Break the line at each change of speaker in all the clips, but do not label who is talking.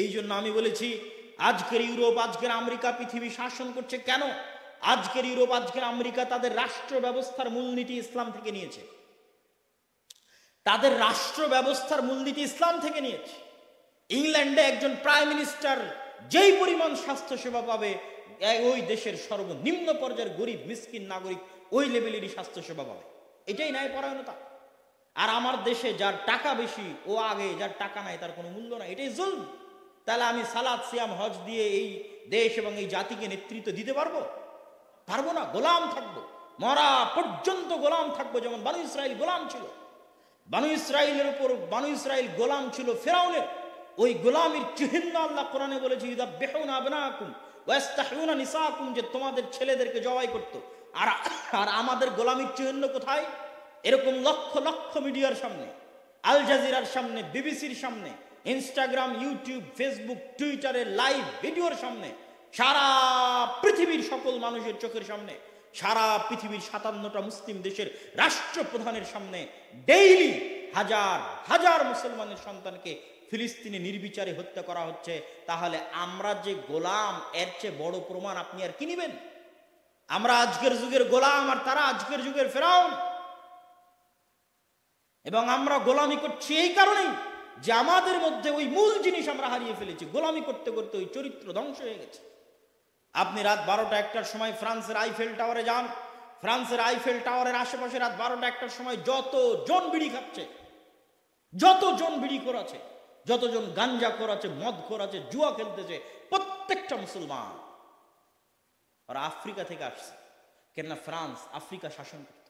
এই জন্য আমি বলেছি, আজকের ইউরোপ, আজকের আমেরিকা পৃথিবী শাসন করছে কেন? আজকের ইউরোপ, আজকের আমেরিকা তাদের রাষ্ট্র ব্যবস্থার মূলনীতি ইসলাম থেকে নিয়েছে। তাদের রাষ্ট্র ব্যবস্থার মূলনীতি ইসলাম থেকে নিয়েছে। ইংল্যান্ডে একজন প্রাইম মিনিস্টার যেই পরিমাণ স্বাস্থ্য সেবা পাবে, ওই দেশের সর্বনিম্ন পর্যায়ের গরিব মিসকিন নাগরিক ওই লেভেলেরই স্বাস্থ্য সেবা পাবে। এটাই ন্যায়পরায়ণতা। আর আমার দেশে যার টাকা বেশি ও আগে, যার টাকা নাই তার কোনো মূল্য নাই, এটাই জুলম। তাহলে আমি সালাত, সিয়াম, হজ দিয়ে এই দেশ এবং এই জাতিকে নেতৃত্ব দিতে পারবো? পারবো না। গোলাম থাকবো, মরা পর্যন্ত গোলাম থাকবো। যেমন বানু ইসরাইল গোলাম ছিল, বানু ইসরাইলের উপর বানু ইসরাইল গোলাম ছিল ফেরাউনের। ওই গোলামির চিহ্ন আল্লাহ কোরআনে বলেছে, ইযাববিহুনা আবনাকুম ওয়া ইস্তাহয়ুনা নিসাকুম, যে তোমাদের ছেলেদেরকে জবাই করতো। আর আমাদের গোলামির চিহ্ন কোথায়? এরকম লক্ষ লক্ষ মিডিয়ার সামনে, আল জাজিরার সামনে, বিবিসির সামনে, ইনস্টাগ্রাম, ইউটিউব, ফেসবুক, টুইটারের লাইভ ভিডিওর সামনে, সারা পৃথিবীর সকল মানুষের চোখের সামনে, সারা পৃথিবীর 57টা মুসলিম দেশের রাষ্ট্রপ্রধানের সামনে ডেইলি হাজার হাজার মুসলমানের সন্তানকে ফিলিস্তিনে নির্বিচারে হত্যা করা হচ্ছে। তাহলে আমরা যে গোলাম, এর চেয়ে বড় প্রমাণ আপনি আর কি নিবেন? আমরা আজকের যুগের গোলাম আর তারা আজকের যুগের ফেরাউন। এবং আমরা গোলামি করছি এই কারণেই যে আমাদের মধ্যে ওই মূল জিনিস আমরা হারিয়ে ফেলেছি। গোলামি করতে করতে ওই চরিত্র ধ্বংস হয়ে গেছে। আপনি রাত 12টা 1টার সময় ফ্রান্সের আইফেল টাওয়ারে যান, ফ্রান্সের আইফেল টাওয়ারের আশেপাশে রাত 12টা 1টার সময় যতজন বিড়ি খাচ্ছে, যতজন বিড়ি খোর আছে, যতজন গাঞ্জা খোর আছে, মদ খোর আছে, জুয়া খেলতেছে, প্রত্যেকটা মুসলমান। আর আফ্রিকা থেকে আসছে। কেননা ফ্রান্স আফ্রিকা শাসন করত।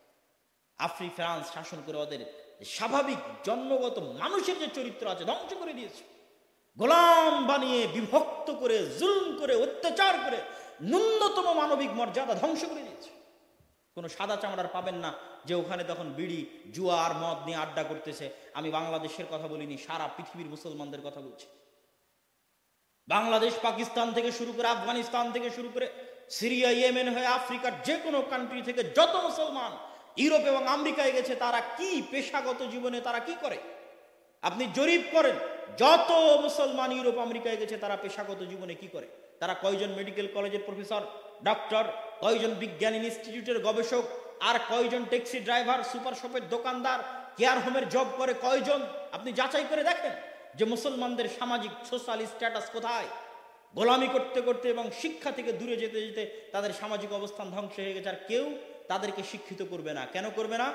ফ্রান্স শাসন করে ওদের স্বাভাবিক জন্মগত মানুষের যে চরিত্র আছে ধ্বংস করে দিয়েছে। গোলাম বানিয়ে, বিভক্ত করে, জুলুম করে, অত্যাচার করে ন্যূনতম মানবিক মর্যাদা ধ্বংস করে দিয়েছে। কোনো সাদা চামড়ার পাবেন না যে ওখানে তখন বিড়ি, জুয়া আর মদ নিয়ে আড্ডা করতেছে। আমি বাংলাদেশের কথা বলিনি, সারা পৃথিবীর মুসলমানদের কথা বলছি। বাংলাদেশ, পাকিস্তান থেকে শুরু করে, আফগানিস্তান থেকে শুরু করে, সিরিয়া, ইয়েমেন হয়ে আফ্রিকার যে কোনো কান্ট্রি থেকে যত মুসলমান ইউরোপ এবং আমেরিকায় গেছে, তারা কি পেশাগত জীবনে তারা কি করে? আপনি জরিপ করেন, যত মুসলমান ইউরোপ আমেরিকায় গেছে তারা পেশাগত জীবনে কি করে? তারা কয়জন মেডিকেল কলেজের প্রফেসর, ডক্টর, কয়জন বিজ্ঞান ইনস্টিটিউটের গবেষক, আর কয়জন ট্যাক্সি ড্রাইভার, সুপার শপের দোকানদার, কেয়ার হোমের জব করে কয়জন? আপনি যাচাই করে দেখেন যে মুসলমানদের সামাজিক সোশ্যাল স্ট্যাটাস কোথায়। গোলামি করতে করতে এবং শিক্ষা থেকে দূরে যেতে যেতে তাদের সামাজিক অবস্থান ধ্বংস হয়ে গেছে। আর কেউ তাদেরকে শিক্ষিত করবে না। কেন করবে না?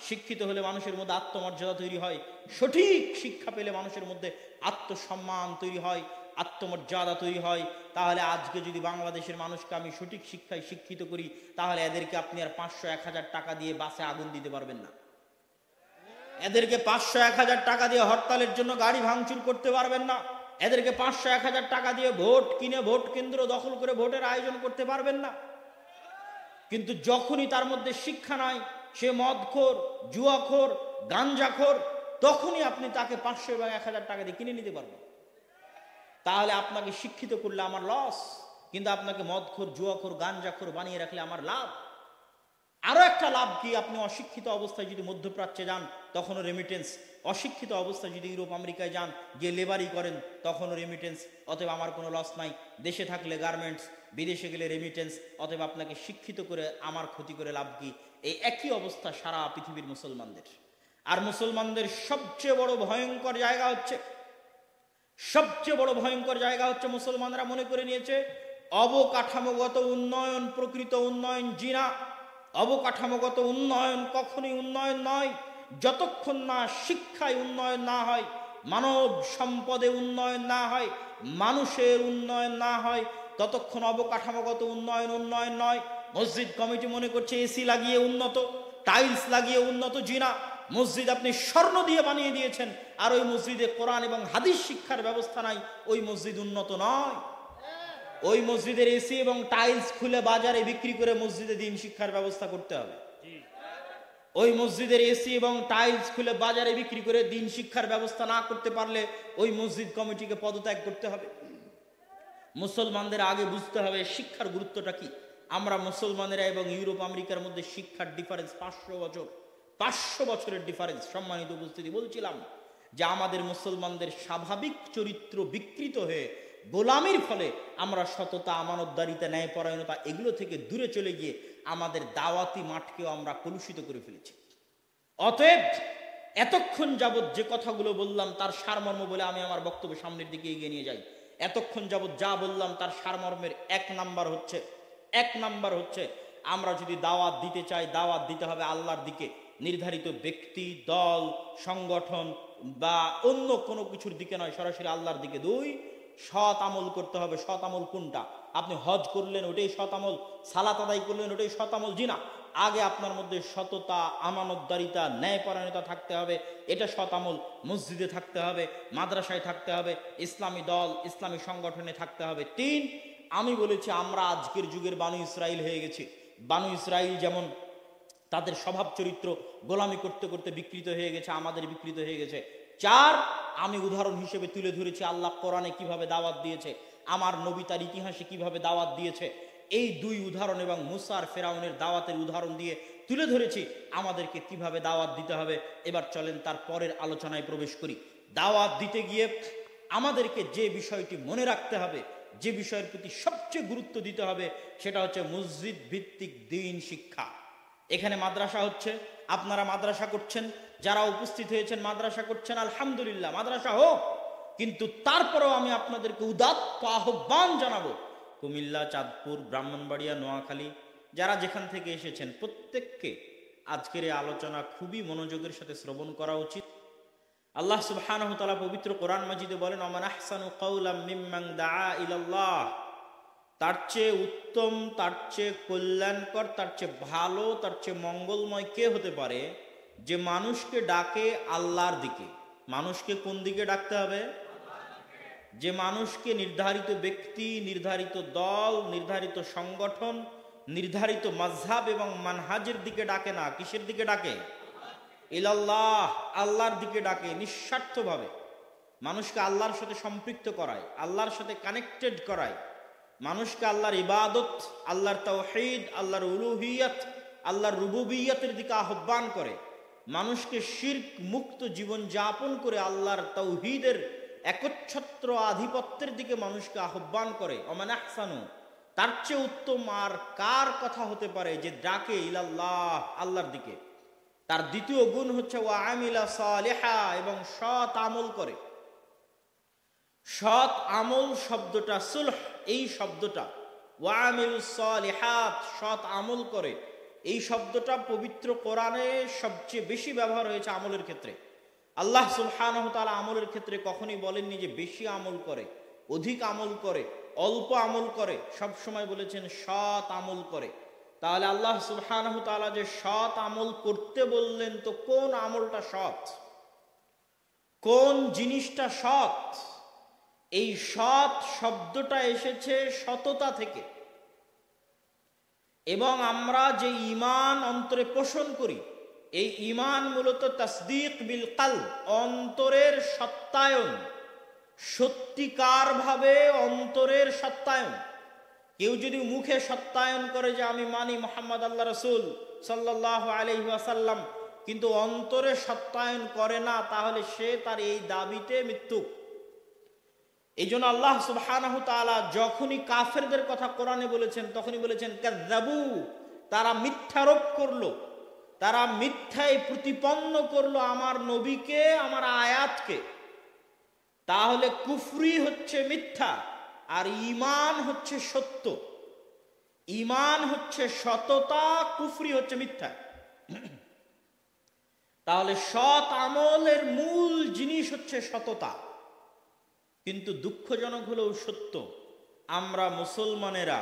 শিক্ষিত হলে মানুষের মধ্যে আত্মমর্যাদা তৈরি হয়, সঠিক শিক্ষা পেলে মানুষের মধ্যে আত্মসম্মান তৈরি হয়, আত্মমর্যাদা তৈরি হয়। তাহলে আজকে যদি বাংলাদেশের মানুষকে আমি সঠিক শিক্ষায় শিক্ষিত করি, তাহলে এদেরকে আপনি আর 500-1000 টাকা দিয়ে বাসে আগুন দিতে পারবেন না। এদেরকে 500-1000 টাকা দিয়ে হরতালের জন্য গাড়ি ভাঙচুর করতে পারবেন না। এদেরকে 500-1000 টাকা দিয়ে ভোট কিনে ভোট কেন্দ্র দখল করে ভোটের আয়োজন করতে পারবেন না। কিন্তু যখনই তার মধ্যে শিক্ষা নাই, সে মদখোর, জুয়াখোর, গাঞ্জাখোর, তখনই আপনি তাকে 500 বা 1000 টাকা দিয়ে কিনে নিতে পারবেন। তাহলে আপনাকে শিক্ষিত করলে আমার লস, কিন্তু আপনাকে মদখোর, জুয়াখোর, গাঞ্জাখোর বানিয়ে রাখলে আমার লাভ। আরো একটা লাভ কি? আপনি অশিক্ষিত অবস্থায় যদি মধ্যপ্রাচ্যে যান, তখনও রেমিটেন্স। অশিক্ষিত অবস্থায় যদি ইউরোপ আমেরিকায় যান, গিয়ে লেবারি করেন, তখনও রেমিটেন্স। অতএব আমার কোনো লস নাই। দেশে থাকলে গার্মেন্টস, বিদেশে গেলে রেমিটেন্স। অতএব আপনাকে শিক্ষিত করে আমার ক্ষতি করে লাভ কি? এই একই অবস্থা সারা পৃথিবীর মুসলমানদের। আর মুসলমানদের সবচেয়ে বড় ভয়ঙ্কর জায়গা হচ্ছে মুসলমানরা মনে করে নিয়েছে অবকাঠামোগত উন্নয়ন প্রকৃত উন্নয়ন জিনা। অবকাঠামোগত উন্নয়ন কখনোই উন্নয়ন নয় যতক্ষণ না শিক্ষায় উন্নয়ন না হয়, মানব সম্পদে উন্নয়ন না হয়, মানুষের উন্নয়ন না হয়, ততক্ষণ অবকাঠামোগত উন্নয়ন নয়। মসজিদ কমিটি মনে করছে এসি লাগিয়ে উন্নত, টাইলস লাগিয়ে উন্নত। জিনা মসজিদ আপনি স্বর্ণ দিয়ে বানিয়ে দিয়েছেন, আর ওই মসজিদে কোরআন এবং হাদিস শিক্ষার ব্যবস্থা নাই, ওই মসজিদ উন্নত নয়। ওই মসজিদের এসি এবং টাইলস খুলে বাজারে বিক্রি করে মসজিদে দ্বীন শিক্ষার ব্যবস্থা করতে হবে। ওই মসজিদের এসি এবং টাইলস খুলে বাজারে বিক্রি করে দ্বীন শিক্ষার ব্যবস্থা না করতে পারলে ওই মসজিদ কমিটিকে পদত্যাগ করতে হবে। মুসলমানদের আগে বুঝতে হবে শিক্ষার গুরুত্বটা কি। আমরা মুসলমানেরা এবং ইউরোপ আমেরিকার মধ্যে শিক্ষার ডিফারেন্স 500 বছর, 500 বছরের ডিফারেন্স। সম্মানিত উপস্থিতি, বলছিলাম যে আমাদের মুসলমানদের স্বাভাবিক চরিত্র বিকৃত হয়ে গোলামির ফলে আমরা সততা, আমানতদারিতা, ন্যায়পরায়ণতা এগুলো থেকে দূরে চলে গিয়ে আমাদের দাওয়াতি মাঠকেও আমরা কলুষিত করে ফেলেছি। অতএব এতক্ষণ যাবৎ যে কথাগুলো বললাম তার সারমর্ম বলে আমি আমার বক্তব্য সামনের দিকে এগিয়ে নিয়ে যাই। এতক্ষণ যাবৎ যা বললাম তার সারমর্মের এক নাম্বার হচ্ছে আমরা যদি দাওয়াত দিতে চাই, দাওয়াত দিতে হবে আল্লাহর দিকে, নির্ধারিত ব্যক্তি, দল, সংগঠন বা অন্য কোনো কিছুর দিকে নয়, সরাসরি আল্লাহর দিকে। 2, সৎ আমল করতে হবে। সৎ আমল কোনটা? আপনি হজ করলেন ওটাই সৎ আমল, সালাত আদায় করলেন ওটাই সৎ আমল? জি না। আগে আপনার মধ্যে সততা, আমানতদারিতা, ন্যায়পরায়ণতা থাকতে হবে, এটা সৎ আমল। মসজিদে থাকতে হবে, মাদ্রাসায় থাকতে হবে, ইসলামী দল, ইসলামী সংগঠনে থাকতে হবে। 3, আমি বলেছি আমরা আজকের যুগের বানু ইসরাইল হয়ে গেছি। বানু ইসরাইল যেমন তাদের স্বভাব চরিত্র গোলামি করতে করতে বিকৃত হয়ে গেছে, আমাদের বিকৃত হয়ে গেছে। 4, আমি উদাহরণ হিসেবে তুলে ধরেছি আল্লাহ কোরআনে কিভাবে দাওয়াত দিয়েছে, আমার নবী তার ইতিহাসে কিভাবে দাওয়াত দিয়েছে। এই 2 উদাহরণ এবং মুসা আর ফেরাউনের দাওয়াতের উদাহরণ দিয়ে তুলে ধরেছি আমাদেরকে কিভাবে দাওয়াত দিতে হবে। এবার চলেন তার পরের আলোচনায় প্রবেশ করি। দাওয়াত দিতে গিয়ে আমাদেরকে যে বিষয়টি মনে রাখতে হবে, যে বিষয়ের প্রতি সবচেয়ে গুরুত্ব দিতে হবে, সেটা হচ্ছে মসজিদ ভিত্তিক দ্বীন শিক্ষা। এখানে মাদ্রাসা হচ্ছে, আপনারা মাদ্রাসা করছেন, যারা উপস্থিত হয়েছেন মাদ্রাসা করছেন, আলহামদুলিল্লাহ, মাদ্রাসা হোক। কিন্তু তারপরেও আমি আপনাদেরকে উদাত্ত আহ্বান জানাবো, কুমিল্লা, চাঁদপুর, ব্রাহ্মণবাড়িয়া, নোয়াখালী, যারা যেখান থেকে এসেছেন প্রত্যেককে আজকের এই আলোচনা খুবই মনোযোগের সাথে শ্রবণ করা উচিত। আল্লাহ সুবহানাহু ওয়া তাআলা পবিত্র কোরআন মাজিদে বলেন, ওমান আহসানু কাওলাম মিম্মান দাআ ইলাল্লাহ, তার চেয়ে উত্তম, তার চেয়ে কল্যাণকর, তার চেয়ে ভালো, তার চেয়ে মঙ্গলময় কে হতে পারে যে মানুষকে ডাকে আল্লাহর দিকে। মানুষকে কোন দিকে ডাকতে হবে? যে মানুষকে নির্ধারিত ব্যক্তি, নির্ধারিত দল, নির্ধারিত সংগঠন, নির্ধারিত মাযহাব এবং মানহাজের দিকে ডাকে না, কিসের দিকে ডাকে? ইলাল্লাহ, আল্লাহর দিকে ডাকে। নিঃস্বার্থভাবে মানুষকে আল্লাহর সাথে সম্পৃক্ত করায়, আল্লাহর সাথে কানেক্টেড করায়, মানুষকে আল্লাহর ইবাদত, আল্লাহর তাওহীদ, আল্লাহর উলুহিয়ত, আল্লাহর রুবুবিয়তের দিকে আহ্বান করে, মানুষকে শিরক মুক্ত জীবন যাপন করে আল্লাহর তাওহীদের একচ্ছত্র আধিপত্যের দিকে মানুষকে আহ্বান করে। ওমান আহসানু, তার চেয়ে উত্তম আর কার কথা হতে পারে যে ডাকে ইলাল্লাহ, আল্লাহর দিকে। তার দ্বিতীয় গুণ হচ্ছে ওয়া আমিলা সালিহা, এবং সৎ আমল করে। সৎ আমল শব্দটা, সুলহ এই শব্দটা, ওয়া আমিলুস সালিহাত, সৎ আমল করে, এই শব্দটা পবিত্র কোরআনে সবচেয়ে বেশি ব্যবহার হয়েছে আমলের ক্ষেত্রে। আল্লাহ সুবহানাহু ওয়া তাআলা আমলের ক্ষেত্রে কখনোই বলেননি যে বেশি আমল করে, অধিক আমল করে, অল্প আমল করে, সব সময় বলেছেন সৎ আমল করে। তাহলে আল্লাহ সুবহানাহু ওয়া তাআলা যে সৎ আমল করতে বললেন, তো কোন আমলটা সৎ, কোন জিনিসটা সৎ? এই সৎ শব্দটা এসেছে সততা থেকে। এবং আমরা যে ঈমান অন্তরে পোষণ করি, এই ঈমান মূলত তাসদীক বিল কলব, অন্তরের সত্যায়ন, সত্যিকার ভাবে অন্তরের সত্যায়ন। কেউ যদি মুখে সত্যায়ন করে যে আমি মানি মুহাম্মদ আল্লাহ রাসূল সাল্লাল্লাহু আলাইহি ওয়াসাল্লাম, কিন্তু অন্তরে সত্যায়ন করে না, তাহলে সে তার এই দাবিতে মৃত্যু। এই জন্য আল্লাহ সুবহানাহু ওয়া তাআলা যখনই কাফেরদের কথা কোরআনে বলেছেন, তখনই বলেছেন কাযযাবু, তারা মিথ্যারোপ করলো, তারা মিথ্যায় প্রতিপন্ন করলো আমার নবীকে, আমার আয়াতকে। তাহলে কুফরি হচ্ছে মিথ্যা, আর ঈমান হচ্ছে সত্য। ঈমান হচ্ছে সততা, কুফরি হচ্ছে মিথ্যা। তাহলে সৎ আমলের মূল জিনিস হচ্ছে সততা। কিন্তু দুঃখজনক হলেও সত্য, আমরা মুসলমানেরা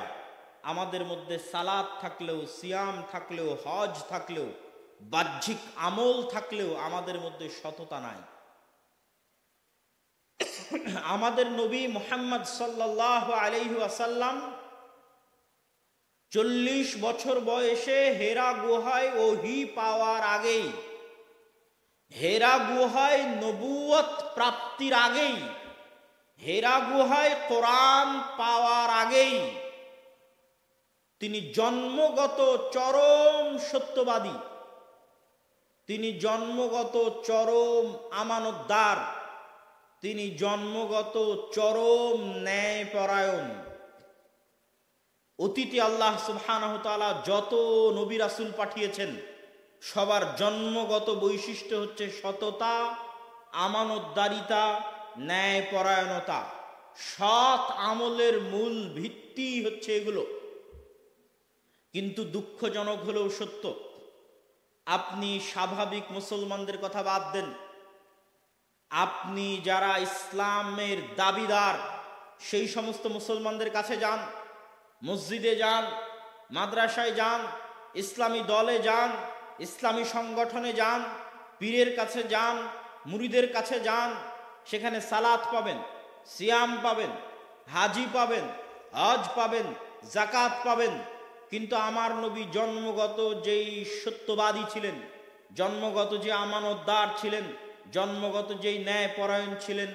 আমাদের মধ্যে সালাত থাকলেও, সিয়াম থাকলেও, হজ থাকলেও, বাহ্যিক আমল থাকলেও আমাদের মধ্যে সততা নাই। আমাদের নবী মুহাম্মদ সাল্লাল্লাহু আলাইহি ওয়াসাল্লাম 40 বছর বয়সে হেরা গুহায় ওহী পাওয়ার আগেই, হেরা গুহায় নবুয়ত প্রাপ্তির আগেই, হেরা গুহায় কোরআন পাওয়ার আগেই তিনি জন্মগত চরম সত্যবাদী। তিনি জন্মগত চরম আমানতদার, তিনি জন্মগত চরম ন্যায়পরায়ণ। অতীতে আল্লাহ সুবহানাহু ওয়া তাআলা যত নবী রাসূল পাঠিয়েছেন সবার জন্মগত বৈশিষ্ট্য হচ্ছে সততা, আমানতদারিতা, ন্যায়পরায়ণতা। সৎ আমলের মূল ভিত্তি হচ্ছে এগুলো। কিন্তু দুঃখজনক হলেও সত্য, আপনি স্বাভাবিক মুসলমানদের কথা বাদ দেন, আপনি যারা ইসলামের দাবিদার সেই সমস্ত মুসলমানদের কাছে যান, মসজিদে যান, মাদ্রাসায় যান, ইসলামী দলে যান, ইসলামী সংগঠনে যান, পীরের কাছে যান, মুরিদের কাছে যান, সেখানে সালাত পাবেন, সিয়াম পাবেন, হাজি পাবেন, হজ পাবেন, জাকাত পাবেন। কিন্তু আমার নবী জন্মগত যেই সত্যবাদী ছিলেন, জন্মগত যে আমানতদার ছিলেন, জন্মগত যেই ন্যায়পরায়ণ ছিলেন,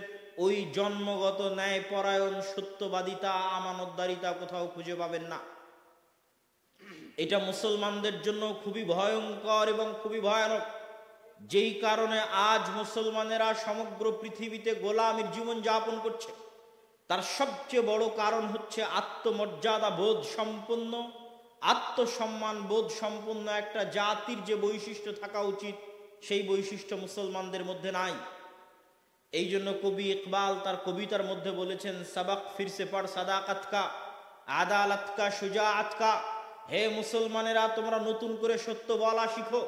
ওই জন্মগত ন্যায়পরায়ণ, সত্যবাদিতা, আমানতদারিতা কোথাও খুঁজে পাবেন না। এটা মুসলমানদের জন্য খুবই ভয়ঙ্কর এবং খুবই ভয়ানক। যেই কারণে আজ মুসলমানেরা সমগ্র পৃথিবীতে গোলামীর জীবন যাপন করছে, তার সবচেয়ে বড় কারণ হচ্ছে আত্মমর্যাদা বোধ সম্পন্ন, আত্মসম্মান বোধ সম্পন্ন একটা জাতির যে বৈশিষ্ট্য থাকা উচিত সেই বৈশিষ্ট্য মুসলমানদের মধ্যে নাই। এই জন্য কবি ইকবাল তার কবিতার মধ্যে বলেছেন, সবক ফিরসে পড় সাদাকাত কা, আদালত কা, শুজাআত কা। হে মুসলমানেরা, তোমরা নতুন করে সত্য বলা শিখো,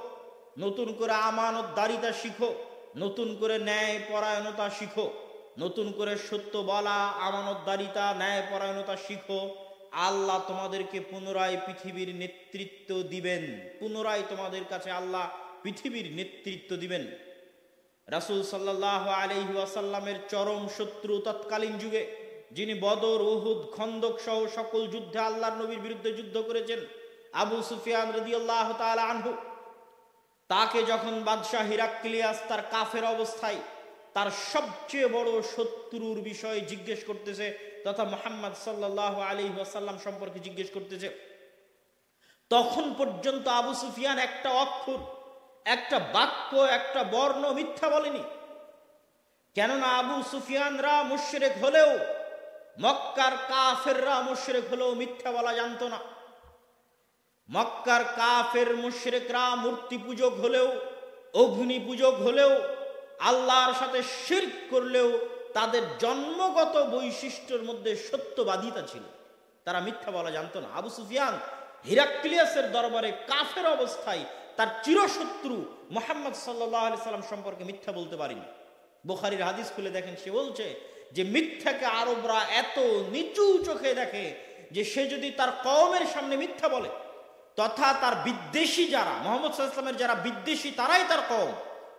নতুন করে আমানতদারিতা শিখো, নতুন করে ন্যায় পরায়ণতা শিখো, নতুন করে সত্য বলা, আমানতদারিতা, ন্যায় পরায়ণতা শিখো। আল্লাহ তোমাদেরকে পুনরায় পৃথিবীর নেতৃত্ব দিবেন, পুনরায় তোমাদের কাছে আল্লাহ পৃথিবীর নেতৃত্ব দিবেন। রাসূল সাল্লাল্লাহু আলাইহি ওয়াসাল্লামের চরম শত্রু তৎকালীন যুগে, যিনি বদর, উহুদ, খন্দক সহ সকল যুদ্ধে আল্লাহর নবীর বিরুদ্ধে যুদ্ধ করেছেন, আবু সুফিয়ান রাদিয়াল্লাহু তাআলা আনহু, তাকে যখন বাদশাহ হিরাক্লিয়াস তার কাফের অবস্থায় তার সবচেয়ে বড় শত্রুর বিষয়ে জিজ্ঞেস করতেছে, তথা মুহাম্মদ সাল্লাল্লাহু আলাইহি ওয়াসাল্লাম সম্পর্কে জিজ্ঞেস করতেছে, তখন পর্যন্ত আবু সুফিয়ান একটা অক্ষর, একটা বাক্য, একটা বর্ণ মিথ্যা বলেনি। কেননা আবু সুফিয়ানরা মুশরিক হলেও, মক্কার কাফেররা মুশরিক হলেও মিথ্যা বলা জানতো না। মক্কার কাফের মুশরিকরা মূর্তি পূজক হলেও, অগ্নি পূজক হলেও, আল্লাহর সাথে শিরক করলেও তাদের জন্মগত বৈশিষ্ট্যের মধ্যে সত্যবাদিতা ছিল, তারা মিথ্যা বলা জানতো না। আবু সুফিয়ান হিরাক্লিয়াসের দরবারে কাফের অবস্থায় তার চিরশত্রু মুহাম্মদ সাল্লাল্লাহু আলাইহি সাল্লাম সম্পর্কে মিথ্যা বলতে পারেনি। বুখারীর হাদিস খুলে দেখেন, সে বলছে যে মিথ্যাকে আরবরা এত নিচু চোখে দেখে যে সে যদি তার কওমের সামনে মিথ্যা বলে, তথা তার বিদ্বেষী যারা, মুহাম্মদ সাল্লাল্লাহু আলাইহি ওয়াসাল্লামের যারা বিদ্বেষী, তারাই তার কওম,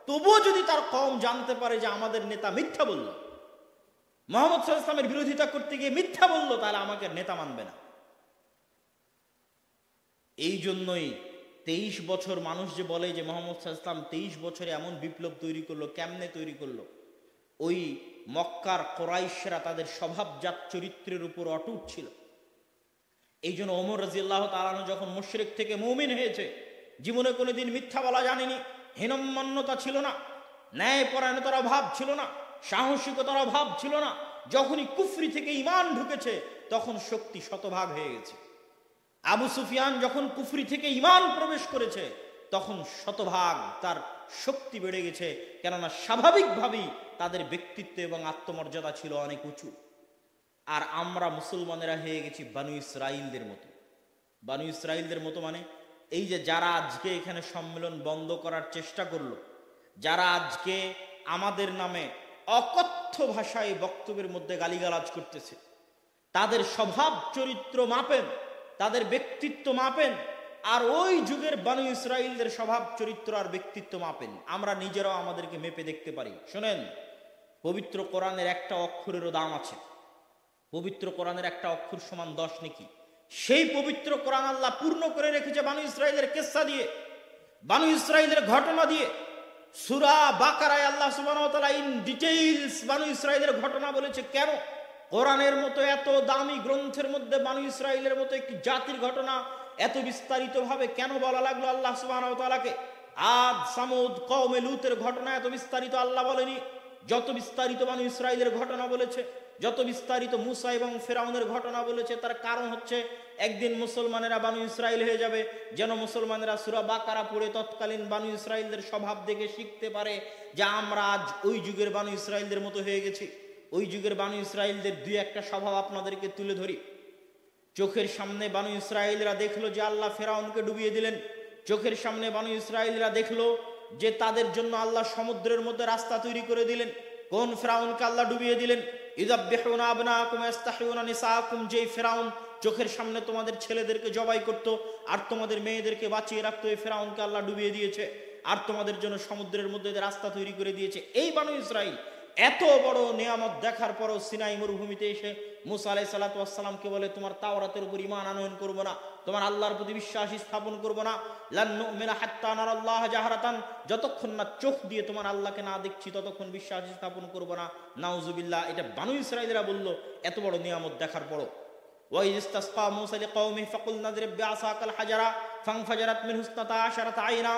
তবুও যদি তার কওম জানতে পারে যে আমাদের নেতা মিথ্যা বলল, মুহাম্মদ সাল্লাল্লাহু আলাইহি ওয়াসাল্লামের বিরোধিতা করতে গিয়ে মিথ্যা বলল, তাহলে আমাকে নেতা মানবে না। এই জন্যই 23 বছর মানুষ যে বলে যে মুহাম্মদ সাল্লাল্লাহু আলাইহি ওয়াসাল্লাম 23 বছরে এমন বিপ্লব তৈরি করলো, কেমনে তৈরি করলো? ওই মক্কার কুরাইশরা তাদের স্বভাবজাত চরিত্রের উপর অটুট ছিল। এই জন্য ওমর রাদিয়াল্লাহু তাআলা আনহু যখন মুশরিক থেকে মুমিন হয়েছে, জীবনে কোনোদিন মিথ্যা বলা জানেনি, হীনম্মন্যতা ছিল না, ন্যায়পরায়ণতার অভাব ছিল না, সাহসিকতার অভাব ছিল না। যখনই কুফরি থেকে ঈমান ঢুকেছে তখন শক্তি শতভাগ হয়ে গেছে। আবু সুফিয়ান যখন কুফরি থেকে ঈমান প্রবেশ করেছে তখন শতভাগ তার শক্তি বেড়ে গেছে, কেননা স্বাভাবিকভাবেই তাদের ব্যক্তিত্ব এবং আত্মমর্যাদা ছিল অনেক উঁচু। আর আমরা মুসলমানেরা হয়ে গেছি বানু ইসরাইলদের মতো। বানু ইসরাইলদের মতো মানে এই যে যারা আজকে এখানে সম্মেলন বন্ধ করার চেষ্টা করলো, যারা আজকে আমাদের নামে অকথ্য ভাষায় বক্তব্যের মধ্যে গালিগালাজ করতেছে, তাদের স্বভাব চরিত্র মাপেন, তাদের ব্যক্তিত্ব মাপেন, আর ওই যুগের বানু ইসরাইলদের স্বভাব চরিত্র আর ব্যক্তিত্ব মাপেন। আমরা নিজেরাও আমাদেরকে মেপে দেখতে পারি। শোনেন, পবিত্র কোরআনের একটা অক্ষরেরও দাম আছে। পবিত্র কোরআনের একটা অক্ষর সমান 10 নেকি। সেই পবিত্র কোরআন আল্লাহ পূর্ণ করে রেখেছে বানু ইসরাইলের কিসসা দিয়ে, বানু ইসরাইলের ঘটনা দিয়ে। সূরা বাকারায় আল্লাহ সুবহানাহু ওয়া তাআলা ইন ডিটেইলস বানু ইসরাইলের ঘটনা বলেছে। কেন? কোরআনের মতো এত দামি গ্রন্থের মধ্যে বানু ইসরাইলের মতো একটি জাতির ঘটনা এত বিস্তারিতভাবে কেন বলা লাগলো আল্লাহ সুবহানাহু ওয়া তাআলাকে? আদ, সামুদ, কওমে লূতের ঘটনা এত বিস্তারিত আল্লাহ বলেনি যত বিস্তারিত বানু ইসরাইলের ঘটনা বলেছে, যত বিস্তারিত মুসা এবং ফেরাউনের ঘটনা বলেছে। তার কারণ হচ্ছে একদিন মুসলমানেরা বানু ইসরাইল হয়ে যাবে, যেন মুসলমানেরা সূরা বাকারা পড়ে তৎকালীন বানু ইসরাইলদের স্বভাব দেখে শিখতে পারে যে আমরা আজ ওই যুগের বানু ইসরাইলদের মতো হয়ে গেছি। ওই যুগের বানু ইসরাইলদের দুই একটা স্বভাব আপনাদেরকে তুলে ধরি। চোখের সামনে বানু ইসরাইলরা দেখলো যে আল্লাহ ফেরাউনকে ডুবিয়ে দিলেন। চোখের সামনে বানু ইসরাইলরা দেখলো যে তাদের জন্য আল্লাহ সমুদ্রের মধ্যে রাস্তা তৈরি করে দিলেন। কোন ফেরাউনকে আল্লাহ ডুবিয়ে দিলেন? ইযাববিহুনা আবনাকুম ইস্তাহিউনা নিসাকুম, যেই ফেরাউন চোখের সামনে তোমাদের ছেলেদেরকে জবাই করত আর তোমাদের মেয়েদেরকে বাঁচিয়ে রাখতো, এই ফেরাউনকে আল্লাহ ডুবিয়ে দিয়েছে আর তোমাদের জন্য সমুদ্রের মধ্যে রাস্তা তৈরি করে দিয়েছে। এই বানু ইসরাইল এত বড় নিয়ামত দেখার পরও সিনাই মরুভূমিতে এসে মুসা আলাইহিস সালাতু ওয়াস সালামকে বলে তোমার তাওরাতের উপর ঈমান আনয়ন করব না, তোমার আল্লাহর প্রতি বিশ্বাস স্থাপন করব না। লান নুমিনা হাত্তা নারাল্লাহ জাহরাতান, যতক্ষণ না চোখ দিয়ে তোমার আল্লাহকে না দেখছি ততক্ষণ বিশ্বাস স্থাপন করব না। নাউজুবিল্লাহ, এটা বানু ইসরাইলরা বলল এত বড় নিয়ামত দেখার পরও। ওয়াইয ইসতাসকা মূসা লিকওমিহি ফাকুলনা ইদরিব বিআসাকাল হাজারা ফানফাজারাত মিনহু ইসনাতা আশারাতা আইনা,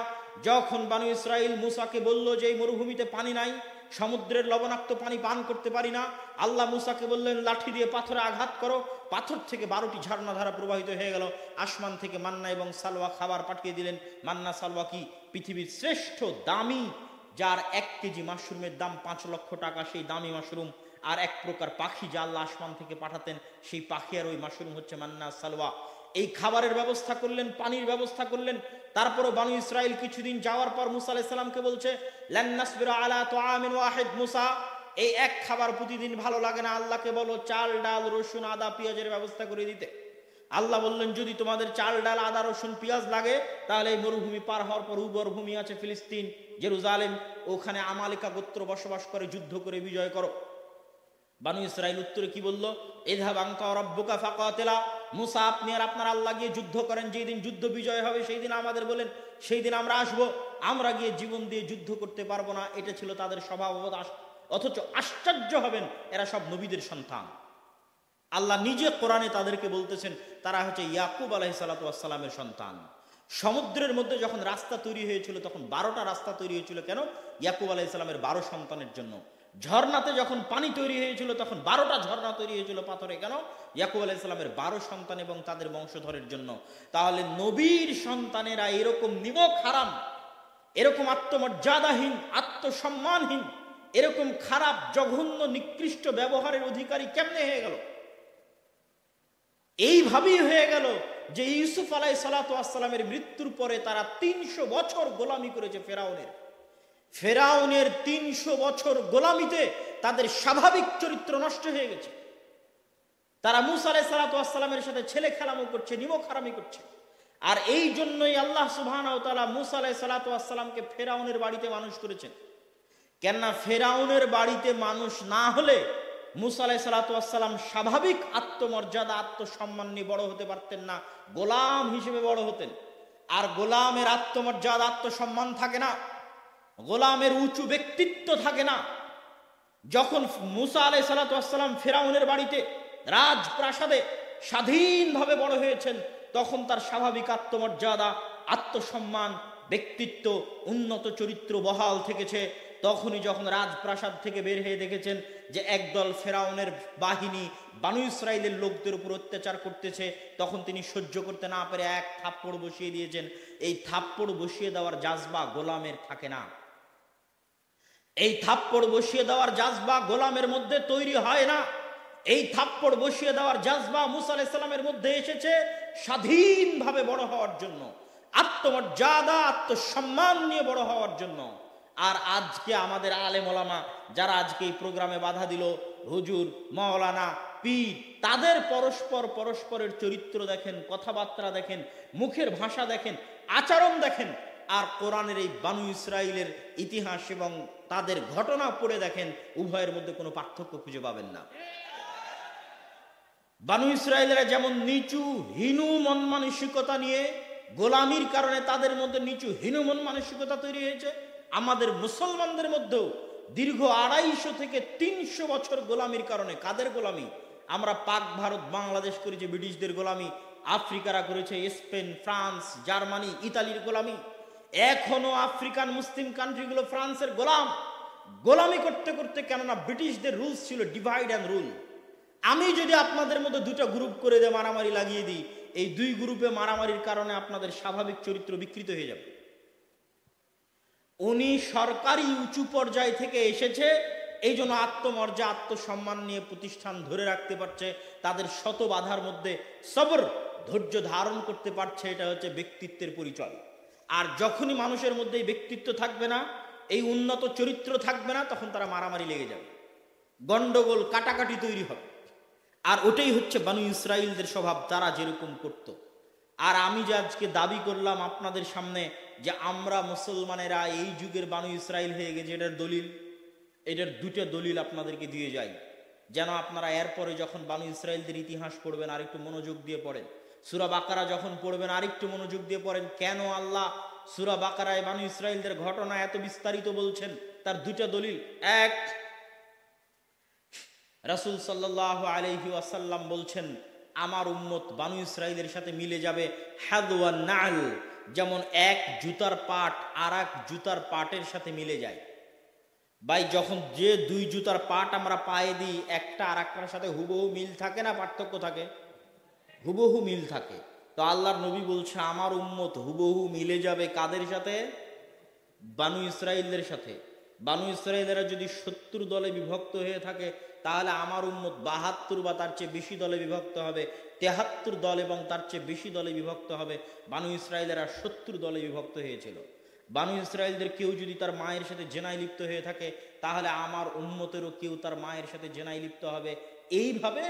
যখন বানু ইসরাইল মুসাকে বলল যে এই মরুভূমিতে পানি নাই, সমুদ্রের লবণাক্ত পানি পান করতে পারি না, আল্লাহ মুসাকে বললেন লাঠি দিয়ে পাথরে আঘাত করো। পাথর থেকে 12টি ঝর্ণা ধারা প্রবাহিত হয়ে গেল। আসমান থেকে মান্না এবং সালওয়া খাবার পাঠিয়ে দিলেন। মান্না সালওয়া কি? পৃথিবীর শ্রেষ্ঠ দামি, যার 1 কেজি মাশরুমের দাম 5 লক্ষ টাকা, সেই দামি মাশরুম। আর এক প্রকার পাখি যা আল্লাহ আসমান থেকে পাঠাতেন, সেই পাখি আর ওই মাশরুম হচ্ছে মান্না সালওয়া। এই খাবারের ব্যবস্থা করলেন, পানির ব্যবস্থা করলেন। তারপরও বানু ইসরাইল কিছুদিন যাওয়ার পর মুসা আলাইহিস সালামকে বলছে লান নাসবিরা আলা তুআমিন ওয়াহিদ, মুসা এই এক খাবার প্রতিদিন ভালো লাগে না, আল্লাহকে বলো চাল ডাল রসুন আদা পেঁয়াজের ব্যবস্থা করে দিতে। আল্লাহ বললেন যদি তোমাদের চাল ডাল আদা রসুন পেঁয়াজ লাগে তাহলে এই মরুভূমি পার হওয়ার পর উর্বর ভূমি আছে ফিলিস্তিন, জেরুজালেম, ওখানে আমালিকা গোত্র বসবাস করে, যুদ্ধ করে বিজয় করো। বানু ইসরাইল উত্তরে কি বলল? ইযহাব আনতা ওয়া রাব্বুকা ফাকাতিলা, মুসা আপনি আর আপনার আল্লাহ গিয়ে যুদ্ধ করেন, যেই দিন যুদ্ধ বিজয় হবে সেই দিন আমাদের বলেন, সেই দিন আমরা আসবো, আমরা গিয়ে জীবন দিয়ে যুদ্ধ করতে পারবো না। এটা ছিল তাদের স্বভাব। অথচ আশ্চর্য হবেন, এরা সব নবীদের সন্তান। আল্লাহ নিজে কোরআনে তাদেরকে বলতেছেন তারা হচ্ছে ইয়াকুব আলাইহিস সালাতু ওয়াস সালামের সন্তান। সমুদ্রের মধ্যে যখন রাস্তা তৈরি হয়েছিল তখন 12টা রাস্তা তৈরি হয়েছিল। কেন? ইয়াকুব আলাইহিস সালামের 12 সন্তানের জন্য। ঝর্ণাতে যখন পানি তৈরি হয়েছিল তখন 12টা ঝর্ণা তৈরি হয়েছিল পাথরে। কেন? ইয়াকুব আলাইহিস সালামের 12 সন্তান এবং তাদের বংশধরের জন্য। তাহলে নবীর সন্তানেরা এরকম নিমক হারাম, এরকম আত্মমর্যাদাহীন, আত্মসম্মানহীন, এরকম খারাপ জঘন্য নিকৃষ্ট ব্যবহারের অধিকারী কেমনে হয়ে গেল? এইভাবেই হয়ে গেল যে ইউসুফ আলাইহিস সালাতু ওয়াস সালামের মৃত্যুর পরে তারা 300 বছর গোলামি করেছে ফেরাউনের 300 বছর গোলামিতে তাদের স্বাভাবিক চরিত্র নষ্ট হয়ে গেছে। তারা মুসা আলাইহিস সালাতু ওয়াস সালামের সাথে ছেলে খেলামো করছে, নিমক হারামি করছে। আর এই জন্যই আল্লাহ সুবহানাহু ওয়া তাআলা মুসা আলাইহিস সালাতু ওয়াস সালামকে ফেরাউনের বাড়িতে মানুষ করেছেন। কেননা ফেরাউনের বাড়িতে মানুষ না হলে মুসা আলাইহিস সালাতু ওয়াস সালাম স্বাভাবিক আত্মমর্যাদা আত্মসম্মান নিয়ে বড় হতে পারতেন না, গোলাম হিসেবে বড় হতেন। আর গোলামের আত্মমর্যাদা আত্মসম্মান থাকে না, গোলামের উঁচু ব্যক্তিত্ব থাকে না। যখন মুসা আলাইহিস সালাতু ওয়াস সালাম ফেরাউনের বাড়িতে রাজপ্রাসাদে স্বাধীনভাবে বড় হয়েছেন তখন তার স্বাভাবিক আত্মমর্যাদা আত্মসম্মান ব্যক্তিত্ব উন্নত চরিত্র বহাল থেকেছে। তখনই যখন রাজপ্রাসাদ থেকে বের হয়ে দেখেছেন যে একদল ফেরাউনের বাহিনী বানু ইসরাইলের লোকদের উপর অত্যাচার করতেছে, তখন তিনি সহ্য করতে না পেরে এক থাপ্পড় বসিয়ে দিয়েছেন। এই থাপ্পড় বসিয়ে দেওয়ার জাজবা গোলামের থাকে না। এই থাপ্পড় বসিয়ে দেওয়ার জাজবা গোলামের মধ্যে তৈরি হয় না। এই থাপ্পড় বসিয়ে দেওয়ার জাজবা মুসা আলাইহিস সালামের মধ্যে এসেছে স্বাধীনভাবে বড় হওয়ার জন্য, আত্মমর্যাদা আত্মসম্মান নিয়ে বড় হওয়ার জন্য। আর আজকে আমাদের আলেম ওলামা যারা আজকে এই প্রোগ্রামে বাধা দিল, হুজুর, মাওলানা, পীর, তাদের পরস্পরের চরিত্র দেখেন, কথাবার্তা দেখেন, মুখের ভাষা দেখেন, আচরণ দেখেন, আর কোরআনের এই বানু ইসরাইলের ইতিহাস এবং তাদের ঘটনা পড়ে দেখেন, উভয়ের মধ্যে কোনো পার্থক্য খুঁজে পাবেন না। বানু ইসরাইলেরা যেমন নিচু হীন মন মানসিকতা নিয়ে গোলামির কারণে তাদের মধ্যে নিচু হীন মন মানসিকতা তৈরি হয়েছে, আমাদের মুসলমানদের মধ্যেও দীর্ঘ 250 থেকে 300 বছর গোলামির কারণে। কাদের গোলামি? আমরা পাক ভারত বাংলাদেশ করেছে ব্রিটিশদের গোলামি, আফ্রিকারা করেছে স্পেন, ফ্রান্স, জার্মানি, ইতালির গোলামি। এখনো আফ্রিকান মুসলিম কান্ট্রিগুলো ফ্রান্সের গোলামি করতে করতে, কেননা ব্রিটিশদের রুলস ছিল ডিভাইড অ্যান্ড রুল। আমি যদি আপনাদের মধ্যে দুটো গ্রুপ করে দিয়ে মারামারি লাগিয়ে দিই, এই দুই গ্রুপে মারামারির কারণে আপনাদের স্বাভাবিক চরিত্র বিকৃত হয়ে যাবে। উনি সরকারি উঁচু পর্যায় থেকে এসেছে, এই জন্য আত্মমর্যাদা আত্মসম্মান নিয়ে প্রতিষ্ঠান ধরে রাখতে পারছে, তাদের শত বাধার মধ্যে সবর ধৈর্য ধারণ করতে পারছে। এটা হচ্ছে ব্যক্তিত্বের পরিচয়। আর যখনই মানুষের মধ্যে এই ব্যক্তিত্ব থাকবে না, এই উন্নত চরিত্র থাকবে না, তখন তারা মারামারি লেগে যাবে, গন্ডগোল কাটাকাটি তৈরি হবে। আর ওটাই হচ্ছে বানু ইসরাইলদের স্বভাব, তারা যেরকম করত। আর আমি যে আজকে দাবি করলাম আপনাদের সামনে যে আমরা মুসলমানেরা এই যুগের বানু ইসরাইল হয়ে গেছে, এটার দুটো দলিল আপনাদেরকে দিয়ে যাই, যেন আপনারা এরপরে যখন বানু ইসরাইলদের ইতিহাস পড়বেন আরেকটু মনোযোগ দিয়ে পড়েন। সূরা বাকারা যখন পড়বেন আরেকটু মনোযোগ দিয়ে পড়েন। কেন আল্লাহ সূরা বাকারায় বানু ইসরাইলদের ঘটনা এত বিস্তারিত বলছেন, তার দুটো দলিল। এক, রাসূল সাল্লাল্লাহু আলাইহি ওয়াসাল্লাম বলছেন আমার উম্মত বানু ইসরাইলের সাথে মিলে যাবে হাদওয়ান নাল, যেমন এক জুতার পাট আর এক জুতার পাটের সাথে মিলে যায়। ভাই, যখন যে দুই জুতার পাট আমরা পায়ে দিই, একটা আর একটার সাথে হুবহু মিল থাকে না পার্থক্য থাকে? হুবহু মিল থাকে। তো আল্লাহর নবী বলছে আমার উম্মত হুবহু মিলে যাবে কাদের সাথে? বানু ইসরাইলদের সাথে। বানু ইসরাইলেরা যদি 70 দলে বিভক্ত হয়ে থাকে, তাহলে আমার উম্মত 72 বা তার চেয়ে বেশি দলে বিভক্ত হবে, 73 দল এবং তার চেয়ে বেশি দলে বিভক্ত হবে। বানু ইসরাইলেরা 70 দলে বিভক্ত হয়েছিল। বানু ইসরাইলদের কেউ যদি তার মায়ের সাথে জেনায় লিপ্ত হয়ে থাকে, তাহলে আমার উম্মতেরও কেউ তার মায়ের সাথে জেনায় লিপ্ত হবে। এইভাবে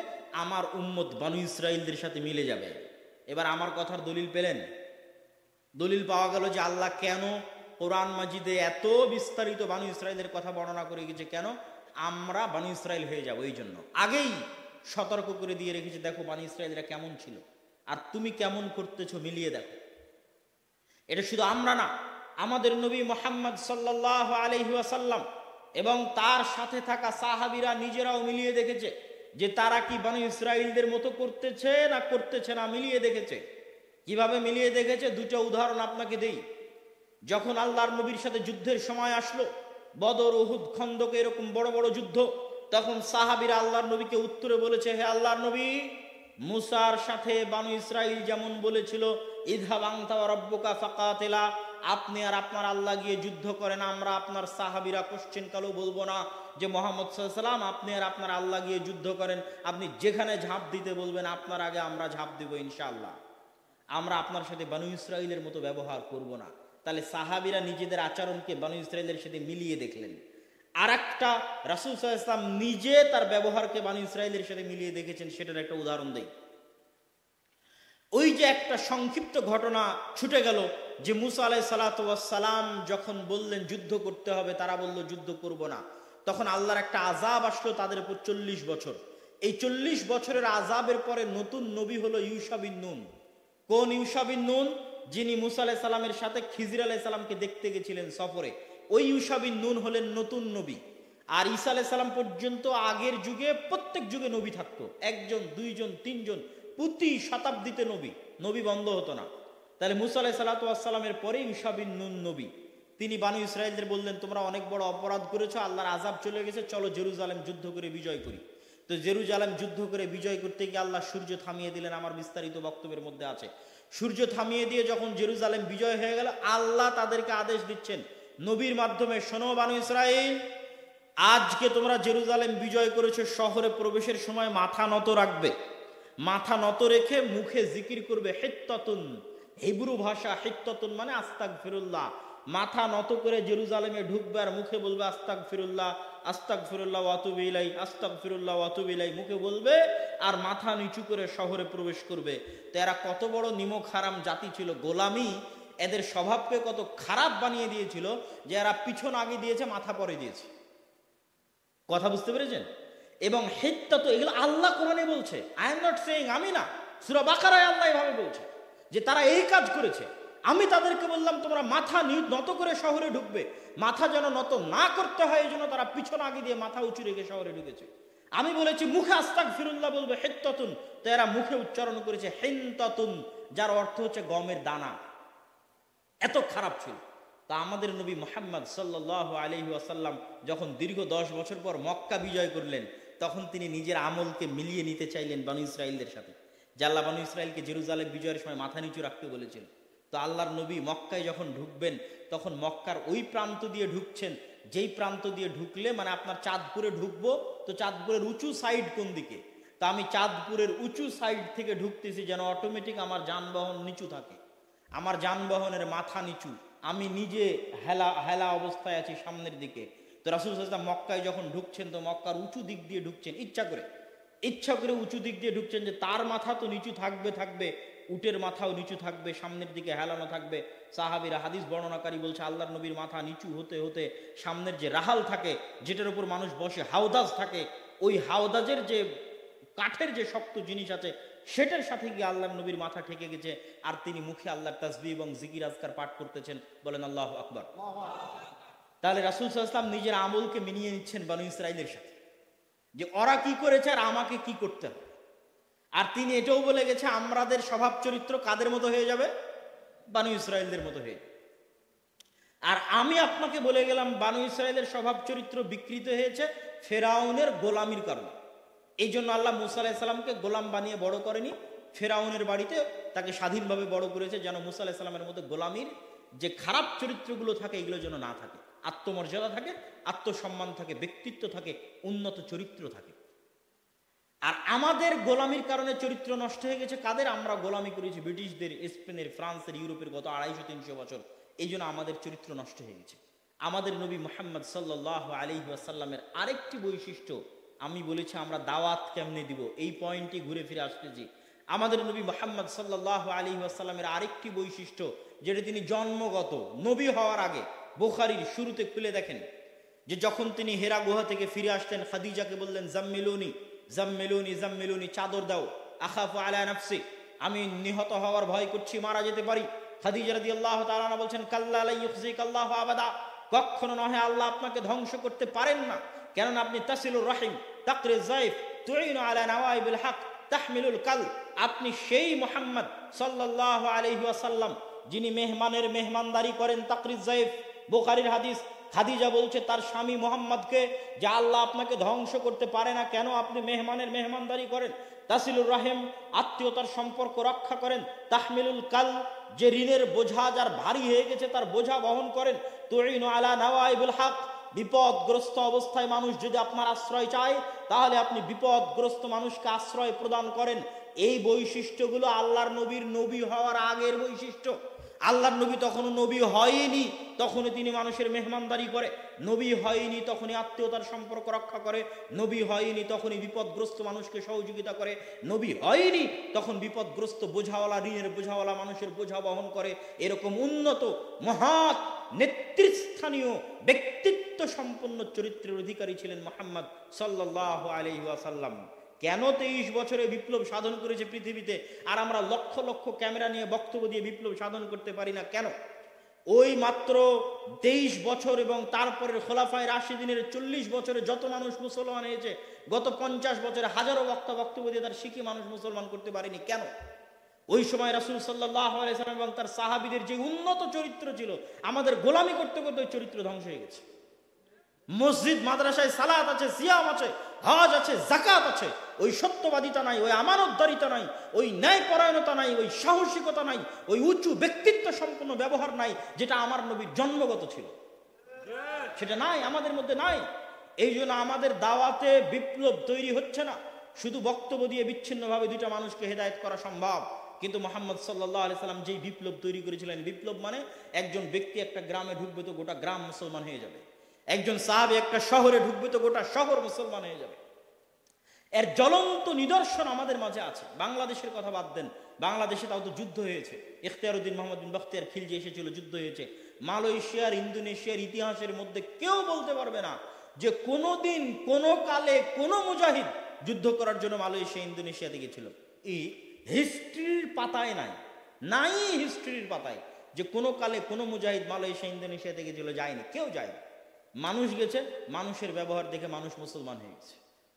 আমার উম্মত বানু ইসরাইলদের সাথে মিলে যাবে। এবার আমার কথার দলিল পেলেন? দলিল পাওয়া গেল যে আল্লাহ কেন কোরআন মাজিদে এত বিস্তারিত বানু ইসরাইলের কথা বর্ণনা করে গেছে। কেন? আমরা বানু ইসরাইল হয়ে যাব, এই জন্য আগেই সতর্ক করে দিয়ে রেখেছে, দেখো বানু ইসরাইলরা কেমন ছিল আর তুমি কেমন করতেছো, মিলিয়ে দেখো। এটা শুধু আমরা না, আমাদের নবী মুহাম্মদ সাল্লাল্লাহু আলাইহি ওয়াসাল্লাম এবং তার সাথে থাকা সাহাবীরা নিজেরাও মিলিয়ে দেখেছে যে তারা কি বানু ইসরাইলদের মতো করতেছে না করতেছে না, মিলিয়ে দেখেছে। কিভাবে মিলিয়ে দেখেছে? দুটো উদাহরণ আপনাকে দেই। যখন আল্লাহর নবীর সাথে যুদ্ধের সময় আসলো, বদর, উহুদ, খন্দক, এরকম বড় বড় যুদ্ধ, তখন সাহাবীরা আল্লাহর নবীকে উত্তরে বলেছে, হে আল্লাহর নবী, মুসার সাথে বানু ইসরাইল যেমন বলেছিল ইযহাব আনতা ওয়া রাব্বুকা ফাকাতিলা, আপনি আর আপনার আল্লাহ গিয়ে যুদ্ধ করেন, আমরা আপনার সাহাবীরা কোশ্চেন কালো বলবো না যে মুহাম্মদ সাল্লাল্লাহু আলাইহি ওয়াসাল্লাম আপনি আর আপনার আল্লাহ গিয়ে যুদ্ধ করেন, আপনি যেখানে ঝাঁপ দিতে বলবেন আপনার আগে আমরা ঝাঁপ দিব ইনশাআল্লাহ, আমরা আপনার সাথে বানু ইসরাইলের মতো ব্যবহার করব না। তাহলে সাহাবীরা নিজেদের আচরণকে বানু ইসরাইলের সাথে মিলিয়ে দেখলেন। আর একটা, রাসূল সাল্লাল্লাহু আলাইহি ওয়াসাল্লাম নিজে তার ব্যবহারকে বানু ইসরাইলের সাথে মিলিয়ে দেখেছেন, সেটার একটা উদাহরণ দেই। ওই যে একটা সংক্ষিপ্ত ঘটনা ছুটে গেল যে মুসা আলাইহিস সালাতু ওয়াস সালাম যখন বললেন যুদ্ধ করতে হবে, তারা বলল যুদ্ধ করব না। তখন আল্লাহর একটা আযাব আসলো তাদের উপর 40 বছর। এই 40 বছরের আযাবের পরে নতুন নবী হলো ইউশা বিন নুন। কোন ইউশা বিন নুন? যিনি মুসা আলাইহিস সালামের সাথে খিজির আলাইহিস সালামকে দেখতে গেছিলেন সফরে। ওই ইউশা বিন নুন হলেন নতুন নবী। আর ঈসা আলাইহিস সালাম পর্যন্ত আগের যুগে প্রত্যেক যুগে নবী থাকতো, একজন, দুইজন, তিনজন, প্রতি শতাব্দীতে নবী বন্ধ হতো না। তাহলে মুসা আলাইহিস সালাতু ওয়াস সালামের পরে ইউশা বিন নুন নবী। তিনি বানু ইসরাইলদের বললেন, তোমরা অনেক বড় অপরাধ করেছো, আল্লাহর আযাব চলে গেছে, চলো জেরুজালেম যুদ্ধ করে বিজয় করি। তো জেরুজালেম যুদ্ধ করে বিজয় করতে গিয়ে আল্লাহ সূর্য থামিয়ে দিলেন, আমার বিস্তারিত বক্তব্যের মধ্যে আছে। সূর্য থামিয়ে দিয়ে যখন জেরুজালেম বিজয় হয়ে গেল, আল্লাহ তাদেরকে আদেশ দিচ্ছেন নবীর মাধ্যমে, শোনো বানু ইসরাইল, আজকে তোমরা জেরুজালেম বিজয় করেছো, শহরে প্রবেশের সময় মাথা নত রাখবে, মাথা নত রেখে মুখে জিকির করবে হিত্তাতুন, হিব্রু ভাষা হিত্তাতুন মানে আস্তাগফিরুল্লাহ। মাথা নত করে জেরুজালেমে ঢুকবে আর মুখে বলবে আস্তাগফিরুল্লাহ, আস্তাগফিরুল্লাহ ওয়া আতুবু ইলাইহি, আস্তাগফিরুল্লাহ ওয়া আতুবু ইলাইহি, মুখে বলবে আর মাথা নিচু করে শহরে প্রবেশ করবে। তো এরা কত বড় নিমক হারাম জাতি ছিল, গোলামি এদের স্বভাবকে কত খারাপ বানিয়ে দিয়েছিল যে এরা পিছন আগে দিয়েছে, মাথা পরে দিয়েছে। কথা বুঝতে পেরেছেন? এবং হিত্তা, তো এগুলো আল্লাহ কোরআনে বলছে, আই এম নট সেইং, আমি না, সূরা বাকারায় আল্লাহ এভাবে বলছে যে তারা এই কাজ করেছে। আমি তাদেরকে বললাম তোমরা মাথা নত করে শহরে ঢুকবে, মাথা যেন নত না করতে হয়, এই জন্য তারা পিছন আগে দিয়ে মাথা উঁচু রেখে শহরে ঢুকেছে। আমি বলেছি মুখে আস্তাগফিরুল্লাহ বলবে হিত্তাতুন, তো এরা মুখে উচ্চারণ করেছে হিন্তাতুন, যার অর্থ হচ্ছে গমের দানা। এত খারাপ ছিল। তা আমাদের নবী মুহাম্মদ সাল্লাল্লাহু আলাইহি ওয়াসাল্লাম যখন দীর্ঘ 10 বছর পর মক্কা বিজয় করলেন, তখন তিনি নিজের আমলকে মিলিয়ে নিতে চাইলেন বনু ইসরাইলদের সাথে। যে আল্লাহ বনু ইসরাইলকে জেরুজালেম বিজয়ের সময় মাথা নিচু রাখতে বলেছিল। তো আল্লাহর নবী মক্কায় যখন ঢুকবেন, তখন মক্কার ওই প্রান্ত দিয়ে ঢুকছেন যেই প্রান্ত দিয়ে ঢুকলে মানে আপনার চাঁদপুরে ঢুকবো, তো চাঁদপুরের উঁচু সাইড কোন দিকে, তা আমি চাঁদপুরের উঁচু সাইড থেকে ঢুকতেছি যেন অটোমেটিক আমার যানবাহন নিচু থাকে, আমার যানবাহনের মাথা নিচু, আমি নিজে হেলা হেলা অবস্থায় আছি সামনের দিকে। তো রাসূল সাল্লাল্লাহু আলাইহি ওয়াসাল্লাম মক্কায় যখন ঢুকছেন, তো মক্কার উঁচু দিক দিয়ে ঢুকছেন, ইচ্ছা করে উঁচু দিক দিয়ে ঢুকছেন, যে তার মাথা তো নিচু থাকবে, উটের মাথাও নিচু থাকবে, সামনের দিকে হেলানো থাকবে। সাহাবীরা, হাদিস বর্ণনাকারী বলছে, আল্লাহর নবীর মাথা নিচু হতে হতে সামনের যে রাহাল থাকে, যেটার উপর মানুষ বসে, হাওদাজ থাকে, ওই হাওদাজের যে কাঠের যে শক্ত জিনিস আছে সেটার সাথে গিয়ে আল্লাহর নবীর মাথা ঠেকে গেছে। আর তিনি মুখে আল্লাহর তাসবিহ এবং জিকির আজকার পাঠ করতেছেন। বলেন আল্লাহু আকবার। তাহলে রাসূল সাল্লাল্লাহু আলাইহি ওয়াসাল্লাম নিজের আমলকে মিলিয়ে নিচ্ছেন বনু ইসরাইলের সাথে, যে ওরা কি করেছে আর আমাকে কি করতে হবে। আর তিনি এটাও বলে গেছে, আমাদের স্বভাব চরিত্র কাদের মতো হয়ে যাবে? বনু ইসরাইলদের মতো হয়ে। আর আমি আপনাকে বলে গেলাম, বনু ইসরাইলের স্বভাব চরিত্র বিকৃত হয়েছে ফেরাউনের গোলামির কারণে। এই জন্য আল্লাহ মুসা আলাইহিস সালামকে গোলাম বানিয়ে বড় করেনি, ফেরাউনের বাড়িতে তাকে স্বাধীনভাবে বড় করেছে, যেন মুসা আলাইহিস সালামের মধ্যে গোলামির যে খারাপ চরিত্রগুলো থাকে এগুলো যেন না থাকে, আত্মমর্যাদা থাকে, আত্মসম্মান থাকে, ব্যক্তিত্ব থাকে, উন্নত চরিত্র থাকে। আর আমাদের গোলামির কারণে চরিত্র নষ্ট হয়ে গেছে কাদের? আমরা গোলামি করেছি ব্রিটিশদের, স্পেনের, ফ্রান্সের, ইউরোপের গত 250-300 বছর। এই জন্য আমাদের চরিত্র নষ্ট হয়ে গেছে। আমাদের নবী মুহাম্মদ সাল্লাল্লাহু আলাইহি ওয়াসাল্লামের আরেকটি বৈশিষ্ট্য, আমি বলেছি আমরা দাওয়াত কেমনে দিব, এই পয়েন্টে ঘুরে ফিরে আসতেছি। আমাদের নবী মুহাম্মদ সাল্লাল্লাহু আলাইহি ওয়াসাল্লামের আরেকটি বৈশিষ্ট্য, যেটা তিনি জন্মগত নবী হওয়ার আগে, বুখারীর শুরুতে খুলে দেখেন, যে যখন তিনি হেরা গুহা থেকে ফিরে আসতেন, খাদিজাকে বললেন, জাম্মিলুনি জাম্মিলুনি জাম্মিলুনি, চাদর দাও, আখাফু আলা নাফসি, আমি নিহত হওয়ার ভয় করছি, মারা যেতে পারি। খাদিজা রাদিয়াল্লাহু তাআলা আনহা বলছেন, কাল্লা লা ইউখজিকাল্লাহু আবাদা, কখনো নহে, আল্লাহ আপনাকে ধ্বংস করতে পারেন না, কেননা আপনি তাসিলুর রাহিম, তাকরিজ যায়ফ, তুইনু আলা নওয়াইবিল হক, তাহমিলুল কাল, আপনি সেই মুহাম্মদ সাল্লাল্লাহু আলাইহি ওয়াসাল্লাম যিনি মেহমানের মেহমানদারি করেন, তাকরিজ যায়ফ। বুখারীর হাদিস, খাদিজা বলছে তার স্বামী মোহাম্মদকে, যে আল্লাহ আপনাকে ধ্বংস করতে পারে না, কেন আপনি মেহমানের মেহমানদারি করেন। তাসিলুর রাহিম, আত্মীয়তার সম্পর্ক রক্ষা করেন। তাহমিলুল কাল, যে ঋণের বোঝা যার ভারী হয়ে গেছে তার বোঝা বহন করেন। তুইনু আলা নওয়াইবিল হক, বিপদগ্রস্ত অবস্থায় মানুষ যদি আপনার আশ্রয় চায়, তাহলে আপনি বিপদগ্রস্ত মানুষকে আশ্রয় প্রদান করেন। এই বৈশিষ্ট্যগুলো আল্লাহর নবীর নবী হওয়ার আগের বৈশিষ্ট্য। আল্লাহর নবী তখনও নবী হয়নি, তখনই তিনি মানুষের মেহমানদারি করে। নবী হয়নি তখনই আত্মীয়তার সম্পর্ক রক্ষা করে। নবী হয়নি তখনই বিপদগ্রস্ত মানুষকে সহযোগিতা করে। নবী হয়নি তখন বিপদগ্রস্ত বোঝাওয়ালা, ঋণের বোঝাওয়ালা মানুষের বোঝা বহন করে। এরকম উন্নত, মহৎ, নেতৃস্থানীয়, ব্যক্তিত্ব সম্পন্ন চরিত্রের অধিকারী ছিলেন মুহাম্মদ সাল্লাল্লাহু আলাইহি ওয়াসাল্লাম। কেন 23 বছরে বিপ্লব সাধন করেছে পৃথিবীতে, আর আমরা লক্ষ লক্ষ ক্যামেরা নিয়ে বক্তব্য দিয়ে বিপ্লব সাধন করতে পারি না কেন? ওই মাত্র 23 বছর এবং তারপরে খোলাফায়ে রাশিদিনের 40 বছরে যত মানুষ মুসলমান হয়েছে, গত 50 বছরে হাজারো বক্তব্য দিয়ে তার শিখি মানুষ মুসলমান করতে পারেনি কেন? ওই সময় রাসূল সাল্লাল্লাহু আলাইহি ওয়াসাল্লাম এবং তার সাহাবীদের যে উন্নত চরিত্র ছিল, আমাদের গোলামি করতে করতে ওই চরিত্র ধ্বংস হয়ে গেছে। মসজিদ মাদ্রাসায় সালাত আছে, সিয়াম আছে, হজ আছে, যাকাত আছে, ওই সত্যবাদিতা নাই, ওই আমানতদারিতা নাই, ওই ন্যায়পরায়ণতা নাই, ওই সাহসিকতা নাই, ওই উঁচু ব্যক্তিত্ব সম্পন্ন ব্যবহার নাই, যেটা আমার নবীর জন্মগত ছিল, সেটা নাই, আমাদের মধ্যে নাই। এই জন্য আমাদের দাওয়াতে বিপ্লব তৈরি হচ্ছে না। শুধু বক্তব্য দিয়ে বিচ্ছিন্নভাবে দুইটা মানুষকে হেদায়েত করা সম্ভব, কিন্তু মুহাম্মদ সাল্লাল্লাহু আলাইহি সাল্লাম যেই বিপ্লব তৈরি করেছিলেন, বিপ্লব মানে একজন ব্যক্তি একটা গ্রামে ঢুকবে তো গোটা গ্রাম মুসলমান হয়ে যাবে, একজন সাহাবী একটা শহরে ঢুকবে তো গোটা শহর মুসলমান হয়ে যাবে। এর জ্বলন্ত নিদর্শন আমাদের মাঝে আছে। বাংলাদেশের কথা বাদ দেন, বাংলাদেশে তাও তো যুদ্ধ হয়েছে, ইখতিয়ারউদ্দিন মোহাম্মদ বিন বখতিয়ার খিলজি এসেছিল, যুদ্ধ হয়েছে। মালয়েশিয়ার, ইন্দোনেশিয়ার ইতিহাসের মধ্যে কেউ বলতে পারবে না যে কোনোদিন, কোনো কালে, কোনো মুজাহিদ যুদ্ধ করার জন্য মালয়েশিয়া, ইন্দোনেশিয়াতে গেছিল। এই হিস্ট্রির পাতায় নাই, নাই হিস্ট্রির পাতায় যে কোনো কালে কোনো মুজাহিদ মালয়েশিয়া, ইন্দোনেশিয়াতে গেছিল, যায়নি, কেউ যায়নি। মানুষ গেছে, মানুষের ব্যবহার দেখে মানুষ মুসলমান হয়ে গেছে,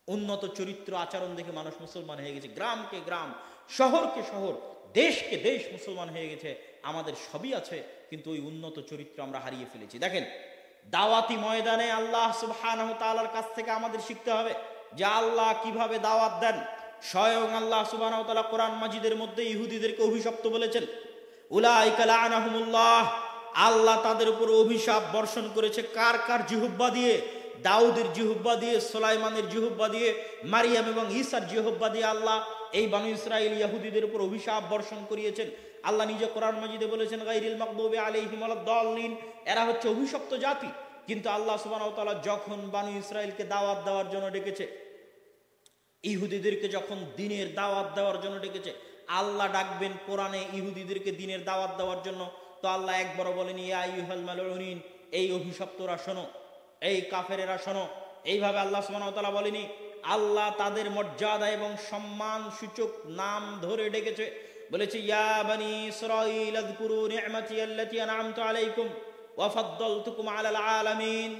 উন্নত চরিত্র আচরণ দেখে মানুষ মুসলমান হয়ে গেছে, গ্রামকে গ্রাম, শহরকে শহর, দেশকে দেশ মুসলমান হয়ে গেছে। আমাদের সবই আছে, কিন্তু ওই উন্নত চরিত্র আমরা হারিয়ে ফেলেছি। দেখেন, দাওয়াতি ময়দানে আল্লাহ সুবহানাহু ওয়া তাআলার কাছ থেকে আমাদের শিখতে হবে যে আল্লাহ কিভাবে দাওয়াত দেন। স্বয়ং আল্লাহ সুবহানাহু ওয়া তাআলা কোরআন মাজিদের মধ্যে ইহুদিদেরকে অভিশপ্ত বলেছেন, উলাইকা লাআনাহুমুল্লাহ, আল্লাহ তাদের উপর অভিশাপ বর্ষণ করেছে। কার কার জিহ্বা দিয়ে? দাউদের জিহ্বা দিয়ে, সুলাইমানের জিহ্বা দিয়ে, মারিয়াম এবং ঈসার জিহ্বা দিয়ে আল্লাহ এই বনী ইসরাইল ইহুদিদের উপর অভিশাপ বর্ষণ করিয়েছেন। আল্লাহ নিজে কোরআন মাজিদে বলেছেন, গায়রিল মাগদুবি আলাইহিম ওয়ালাদ-দাল্লিন, এরা হচ্ছে অভিশপ্ত জাতি। কিন্তু আল্লাহ সুবহানাহু ওয়া তাআলা যখন বনী ইসরাইলকে দাওয়াত দেওয়ার জন্য ডেকেছে, ইহুদিদেরকে যখন দ্বীনের দাওয়াত দেওয়ার জন্য ডেকেছে, আল্লাহ ডাকবেন কোরআনে ইহুদিদেরকে দ্বীনের দাওয়াত দেওয়ার জন্য, তো আল্লাহ একবারও বলেনি ইয়া আইয়ুহাল মালউনিন, এই অভিশপ্তরা শোনো, এই কাফেরেরা শোনো। এইভাবে আল্লাহ সুবহানাহু ওয়া তাআলা বলেনি। আল্লাহ তাদের মর্যাদা এবং সম্মান সূচক নাম ধরে ডেকেছে, বলেছে ইয়া বনী ইসরাঈল আযকুরু নি'মাতি আল্লাতী আন'আমতু আলাইকুম ওয়া ফাদ্দালতুকুম আলাল আলামিন।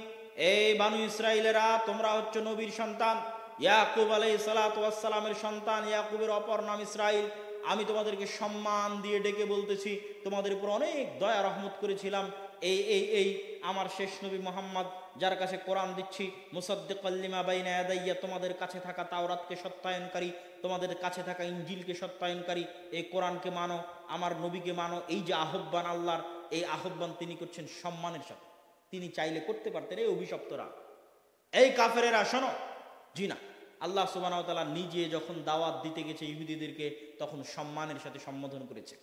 এই বনী ইসরাঈলেরা, তোমরা হচ্ছে নবীর সন্তান, ইয়াকুব আলাইহিস সালাতু ওয়াস সালামের সন্তান, ইয়াকুবের অপর নাম ইসরাঈল। আমি তোমাদেরকে সম্মান দিয়ে ডেকে বলতেছি, তোমাদের উপর অনেক দয়া রহমত করেছিলাম। এই এই এই আমার শেষ নবী মুহাম্মদ, যার কাছে কোরআন দিচ্ছি, মুসাদ্দিকাল লিমা বাইনা ইয়াদাইয়া, তোমাদের কাছে থাকা তাওরাতকে সত্যায়নকারী, তোমাদের কাছে থাকা ইনজিলকে সত্যায়নকারী, এই কোরআনকে মানো, আমার নবীকে মানো। এই যে আহ্বান আল্লাহর, এই আহ্বান তিনি করছেন সম্মানের সাথে। তিনি চাইলে করতে পারতেন এই অভিশপ্তরা, এই কাফেরেরা শোনো, জি না। আল্লাহ সুবহানাহু ওয়া তাআলা নিজে যখন দাওয়াত দিতে গেছে ইহুদিদেরকে, তখন সম্মানের সাথে সম্বোধন করেছে।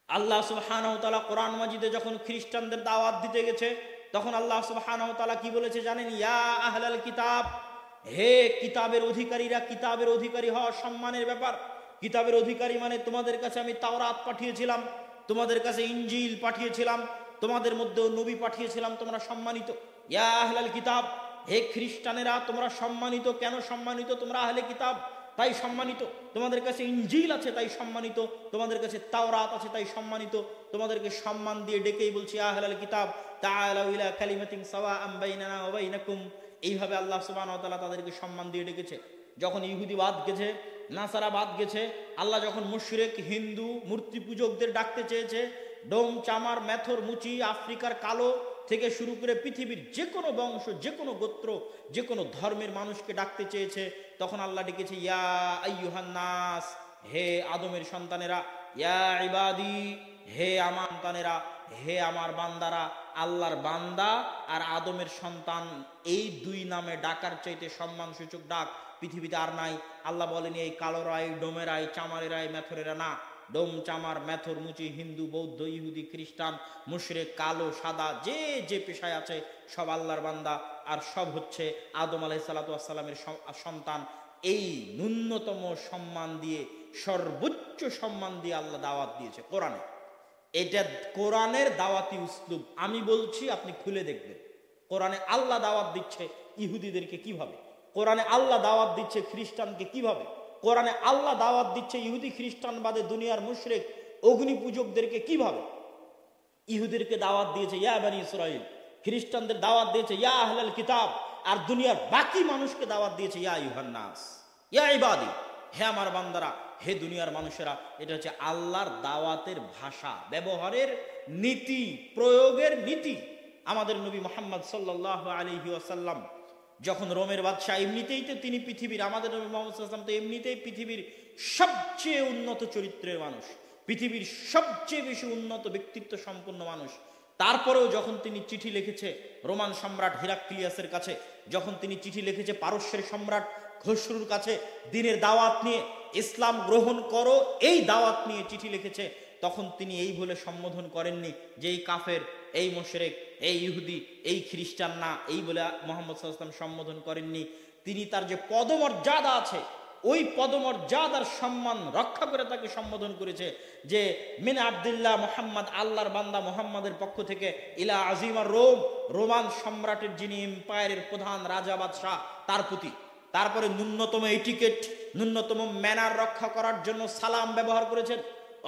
আল্লাহ সুবহানাহু ওয়া তাআলা কোরআন মাজিদে যখন খ্রিস্টানদের দাওয়াত দিতে গেছে, তখন আল্লাহ সুবহানাহু ওয়া তাআলা কি বলেছে জানেন? ইয়া আহলাল কিতাব, হে কিতাবের অধিকারীরা। কিতাবের অধিকারী হওয়া সম্মানের ব্যাপার। কিতাবের অধিকারী মানে তোমাদের কাছে আমি তাওরাত পাঠিয়েছিলাম, তোমাদের কাছে ইনজিল পাঠিয়েছিলাম, তোমাদের মধ্যেও নবী পাঠিয়েছিলাম, তোমরা সম্মানিত। ইয়া আহলাল কিতাব, হে খ্রিস্টানেরা, তোমরা সম্মানিত। কেন সম্মানিত? তোমরা আহলে কিতাব, তাই সম্মানিত। তোমাদের কাছে ইনজিল আছে, তাই সম্মানিত। তোমাদের কাছে তাওরাত আছে, তাই সম্মানিত। তোমাদেরকে সম্মান দিয়ে ডেকেই বলছি, ইয়া আহলাল কিতাব তাআলাউ ইলা কালিমাতিন সাওয়াআন বাইনানা ওয়া বাইনাকুম। এইভাবে আল্লাহ সুবহানাহু ওয়া তাআলা তাদেরকে সম্মান দিয়ে ডেকেছে। যখন ইহুদিবাদ গেছে, নাসারাবাদ গেছে, আল্লাহ যখন মুশরিক হিন্দু মূর্তি পূজকদের ডাকতে চেয়েছে, ডোম চামার মেথর মুচি আফ্রিকার কালো থেকে শুরু করে পৃথিবীর যে কোনো বংশ, যে কোনো গোত্র, যে কোনো ধর্মের মানুষকে ডাকতে চেয়েছে, তখন আল্লাহ ডেকেছে ইয়া আইয়ুহান নাস, হে আদমের সন্তানেরা, ইয়া ইবাদি, হে আমার সন্তানেরা, হে আমার বান্দারা। আল্লাহর বান্দা আর আদমের সন্তান, এই দুই নামে ডাকার চাইতে সম্মানসূচক ডাক পৃথিবীতে আর নাই। আল্লাহ বলেনি এই কালোরাই, ডোমেরাই, চামারেরাই, মেথরেরা, না। ডোম চামার মেথর মুচি হিন্দু বৌদ্ধ ইহুদি খ্রিস্টান মুশরিক কালো সাদা যে যে পেশায় আছে সব আল্লাহর বান্দা, আর সব হচ্ছে আদম আলাইহিস সালাতু ওয়াস সালামের সন্তান। এই ন্যূনতম সম্মান দিয়ে, সর্বোচ্চ সম্মান দিয়ে আল্লাহ দাওয়াত দিয়েছে কোরআনে। এটা কোরআনের দাওয়াতি উসলুব। আমি বলছি, আপনি খুলে দেখবেন কোরআনে আল্লাহ দাওয়াত দিচ্ছে ইহুদিদেরকে কিভাবে, কোরআনে আল্লাহ দাওয়াত দিচ্ছে খ্রিস্টানকে কিভাবে, কোরআনে আল্লাহ দাওয়াত দিচ্ছে ইহুদি খ্রিস্টান বাদে দুনিয়ার মুশরিক অগ্নি পূজকদেরকে কিভাবে। ইহুদিদেরকে দাওয়াত দিয়েছে ইয়া বনী ইসরাঈল, খ্রিস্টানদের দাওয়াত দিয়েছে ইয়া আহলাল কিতাব, আর দুনিয়ার বাকি মানুষকে দাওয়াত দিয়েছে ইয়া আইয়ুহান নাস, ইয়া ইবাদি, হে আমার বান্দারা, হে দুনিয়ার মানুষেরা। এটা হচ্ছে আল্লাহর দাওয়াতের ভাষা, ব্যবহারের নীতি, প্রয়োগের নীতি। আমাদের নবী মুহাম্মদ সাল্লাল্লাহু আলাইহি ওয়াসাল্লাম যখন রোমের বাদশাহ, এমনিতেই তো তিনি পৃথিবীর, আমাদের নবী মুহাম্মদ সাল্লাল্লাহু আলাইহি ওয়াসাল্লাম তো এমনিতেই পৃথিবীর সবচেয়ে উন্নত চরিত্রের মানুষ, পৃথিবীর সবচেয়ে বেশি উন্নত ব্যক্তিত্ব সম্পন্ন মানুষ। তারপরেও যখন তিনি চিঠি লিখেছে রোমান সম্রাট হিরাক্লিয়াসের কাছে, যখন তিনি চিঠি লিখেছে পারস্যের সম্রাট খসরুর কাছে দ্বীনের দাওয়াত নিয়ে, ইসলাম গ্রহণ করো এই দাওয়াত নিয়ে চিঠি লিখেছে, তখন তিনি এই বলে সম্বোধন করেননি যে এই কাফের, এই মুশরিক, এই ইহুদি, এই খ্রিস্টান না, এই বলে মুহাম্মদ সাল্লাল্লাহু আলাইহি ওয়াসাল্লাম সম্বোধন করেননি। তিনি তার যে পদমর্যাদা আছে, ওই পদমর্যাদার সম্মান রক্ষা করে তাকে সম্বোধন করেছে যে মিন আব্দুল্লাহ মুহাম্মদ, আল্লাহর বান্দা মুহাম্মাদের পক্ষ থেকে, ইলা আজিমার রোম, রোমান সম্রাটের যিনি এম্পায়ারের প্রধান রাজা বাদশাহ, তার প্রতি। তারপরে ন্যূনতম এটিকেট, ন্যূনতম ম্যানার রক্ষা করার জন্য সালাম ব্যবহার করেছেন।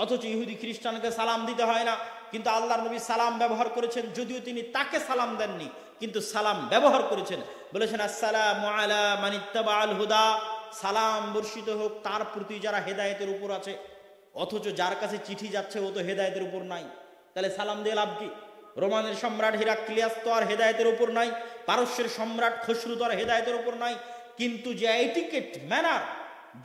অথচ ইহুদি খ্রিস্টানকে সালাম দিতে হয় না, কিন্তু আল্লাহর নবী সালাম ব্যবহার করেছেন, যদিও তিনি তাকে সালাম দেননি, কিন্তু সালাম ব্যবহার করেছেন। বলেছেন আসসালামু আলা মান ইত্তাবাআল হুদা, সালাম বর্ষিত হোক তার প্রতি যারা হেদায়েতের উপর আছে। অথচ যার কাছে চিঠি যাচ্ছে ও তো হেদায়েতের উপর নাই, তাহলে সালাম দিয়ে লাভ কি? রোমানের সম্রাট হিরাক্লিয়াস তো আর হেদায়েতের উপর নাই, পারস্যের সম্রাট খসরু তো আর হেদায়েতের উপর নাই, কিন্তু যে এটিকেট ম্যানার,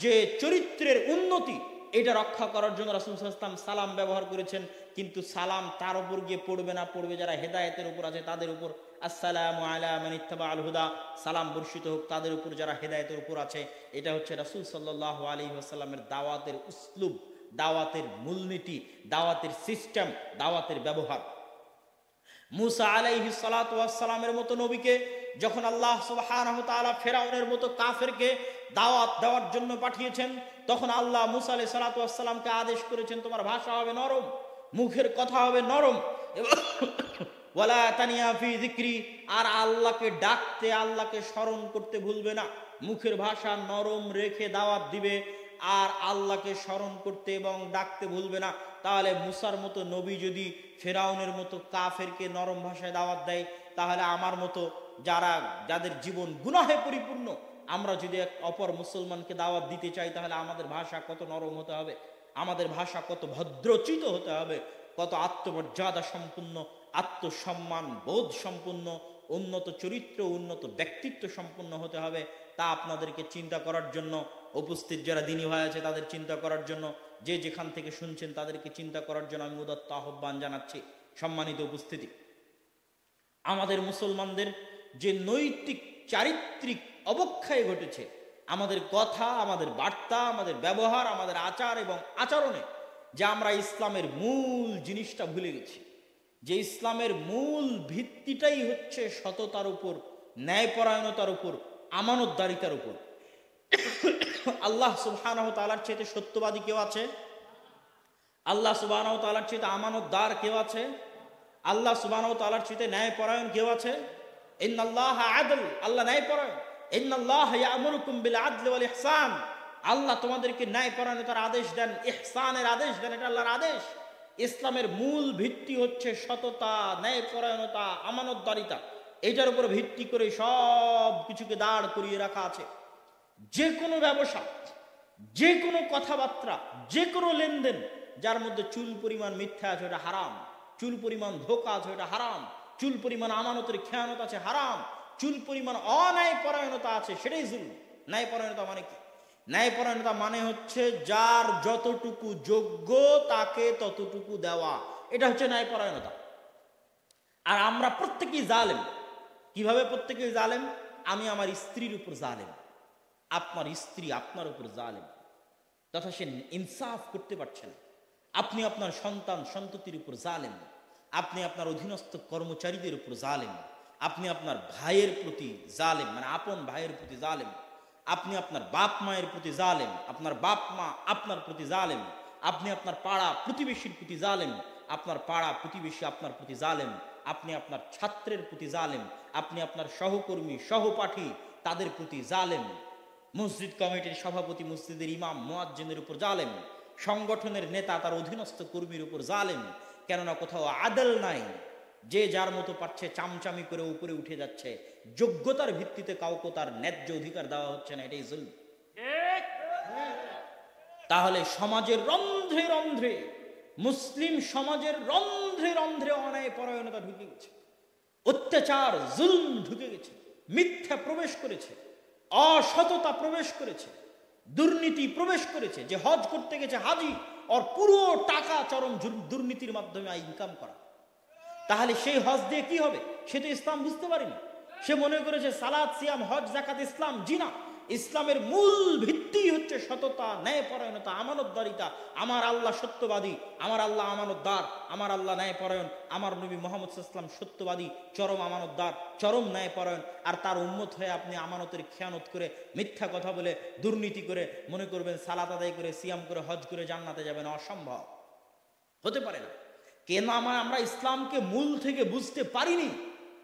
যে চরিত্রের উন্নতি, এটা রক্ষা করার জন্য রাসূল সাল্লাল্লাহু আলাইহি ওয়াসাল্লাম সালাম ব্যবহার করেছেন। কিন্তু সালাম তার উপর গিয়ে পড়বে না, পড়বে যারা হেদায়েতের উপর আছে তাদের উপর। আসসালামু আলা মান ইত্তাবাআল হুদা, সালাম বর্ষিত হোক তাদের উপর যারা হেদায়েতের উপর আছে। এটা হচ্ছে রাসূল সাল্লাল্লাহু আলাইহি ওয়াসাল্লামের দাওয়াতের উসলুব, দাওয়াতের মূলনীতি, দাওয়াতের সিস্টেম, দাওয়াতের ব্যবহার। মুসা আলাইহিস সালাতু ওয়াস সালামের মতো নবীকে যখন আল্লাহ সুবহানাহু ওয়া তাআলা ফেরাউনের মতো কাফেরকে দাওয়াত দেওয়ার জন্য পাঠিয়েছেন, তখন আল্লাহ মুসা আলাইহিস সালাতু ওয়াস সালামকে আদেশ করেছেন, তোমার ভাষা হবে নরম, মুখের কথা হবে নরম, ওয়ালা তানিয়া ফি যিকরি, আর আল্লাহকে ডাকতে, আল্লাহকে স্মরণ করতে ভুলবে না। মুখের ভাষা নরম রেখে দাওয়াত দিবে, আর আল্লাহকে স্মরণ করতে এবং ডাকতে ভুলবে না। তাহলে মুসার মতো নবী যদি ফেরাউনের মতো কাফেরকে নরম ভাষায় দাওয়াত দেয়, তাহলে আমার মতো যাদের জীবন গুনাহে পরিপূর্ণ, আমরা যদি এক অপর মুসলমানকে দাওয়াত দিতে চাই, তাহলে আমাদের ভাষা কত নরম হতে হবে, আমাদের ভাষা কত ভদ্রচিত হতে হবে, কত আত্মমর্যাদা সম্পূর্ণ, আত্মসম্মান বোধ সম্পূর্ণ, উন্নত চরিত্র, উন্নত ব্যক্তিত্ব সম্পূর্ণ হতে হবে। তা আপনাদেরকে চিন্তা করার জন্য, উপস্থিত যারা দিনী ভাই আছে তাদের চিন্তা করার জন্য, যে যেখান থেকে শুনছেন তাদেরকে চিন্তা করার জন্য আমি উদাত্ত আহ্বান জানাচ্ছি। সম্মানিত উপস্থিতি, আমাদের মুসলমানদের যে নৈতিক চারিত্রিক অবক্ষয় ঘটেছে, আমাদের কথা, আমাদের বার্তা, আমাদের ব্যবহার, আমাদের আচার এবং আচরণে, যে আমরা ইসলামের মূল জিনিসটা ভুলে গেছি, যে ইসলামের মূল ভিত্তিটাই হচ্ছে সততার উপর, ন্যায়পরায়ণতার উপর, আমানতদারিতার উপর। আল্লাহ সুবহানাহু ওয়া তাআলার চেয়ে সত্যবাদী কেউ আছে? আল্লাহ সুবহানাহু ওয়া তাআলার চেয়ে আমানতদার কেউ আছে? আল্লাহ সুবহানাহু ওয়া তাআলার চেয়ে ন্যায়পরায়ণ কেউ আছে? ইন্নাল্লাহা আদল, আল্লাহ ন্যায়পরায়ণ। ইন্নাল্লাহা ইয়া'মুরুকুম বিল আদলি ওয়াল ইহসান, আল্লাহ তোমাদেরকে ন্যায়পরায়ণতার আদেশ দেন, ইহসানের আদেশ দেন, এটা আল্লাহর আদেশ। ইসলামের মূল ভিত্তি হচ্ছে সততা, ন্যায়পরায়ণতা, আমানতদারিতা। এটার উপর ভিত্তি করে সব কিছুকে দাঁড় করিয়ে রাখা আছে। যে কোনো ব্যবসা, যে কোনো কথাবার্তা, যে কোনো লেনদেন যার মধ্যে চুল পরিমাণ মিথ্যা আছে ওটা হারাম, চুল পরিমাণ ধোঁকা আছে ওটা হারাম, চুল পরিমাণ আমানতের খেয়ানত আছে হারাম, চুল পরিমাণ অন্যায়পরায়ণতা আছে সেটাই জুলুম। ন্যায়পরায়ণতা মানে কি? ন্যায়পরায়ণতা মানে হচ্ছে যার যতটুকু যোগ্য তাকে ততটুকু দেওয়া, এটা হচ্ছে ন্যায়পরায়ণতা। আর আমরা প্রত্যেকেই জালেম। কিভাবে প্রত্যেকেই জালেম? আমি আমার স্ত্রীর উপর জালেম, আপনার স্ত্রী আপনার উপর জালেম, তথা সে ইনসাফ করতে পারছে না। আপনি আপনার সন্তান সন্ততির উপর জালেম, আপনি আপনার অধীনস্থ কর্মচারীদের উপর জালেম, আপনি আপনার ভাইয়ের প্রতি জালেম, মানে আপন ভাইয়ের প্রতি জালেম, আপনি আপনার বাপ মায়ের প্রতি জালেম, আপনার বাপ মা আপনার প্রতি জালেম, আপনি আপনার পাড়া প্রতিবেশীর প্রতি জালেম, আপনার পাড়া প্রতিবেশী আপনার প্রতি জালেম, আপনি আপনার ছাত্রের প্রতি জালেম, আপনি আপনার সহকর্মী সহপাঠী তাদের প্রতি জালেম, মসজিদ কমিটির সভাপতি মসজিদের ইমাম মুয়াজ্জিনের উপর জালেম, সংগঠনের নেতা তার অধীনস্থ কর্মীর উপর জালেম। কেননা কোথাও আদল নাই, যে যার মতো পারছে চামচামি করে উপরে উঠে যাচ্ছে, যোগ্যতার ভিত্তিতে কাউকে তার ন্যায্য অধিকার দেওয়া হচ্ছে না, এটাই জুলম। তাহলে সমাজের রন্ধ্রে রন্ধ্রে, মুসলিম সমাজের রন্ধ্রে রন্ধ্রে অন্যায়পরায়ণতা ঢুকে গেছে, অত্যাচার জুলম ঢুকে গেছে, মিথ্যা প্রবেশ করেছে, অসততা প্রবেশ করেছে, দুর্নীতি প্রবেশ করেছে। যে হজ করতে গেছে হাজি, ওর পুরো টাকা চরম দুর্নীতির মাধ্যমে ইনকাম করা, তাহলে সেই হজ দিয়ে কি হবে? সে তো ইসলাম বুঝতে পারেনি, সে মনে করেছে সালাত সিয়াম হজ যাকাত ইসলাম। জি না, ইসলামের মূল ভিত্তি হচ্ছে সততা, ন্যায়পরায়ণতা, আমানতদারিতা। আমার আল্লাহ সত্যবাদী, আমার আল্লাহ আমানতদার, আমার আল্লাহ ন্যায়পরায়ণ, আমার নবী মুহাম্মদ সাল্লাল্লাহু আলাইহি ওয়াসাল্লাম সত্যবাদী, চরম আমানতদার, চরম ন্যায়পরায়ণ। আর তার উম্মত হয়ে আপনি আমানতের খেয়ানত করে, মিথ্যা কথা বলে, দুর্নীতি করে মনে করবেন সালাত আদায় করে, সিয়াম করে, হজ করে জান্নাতে যাবেন, অসম্ভব, হতে পারে না। কেন? আমরা ইসলামকে মূল থেকে বুঝতে পারিনি।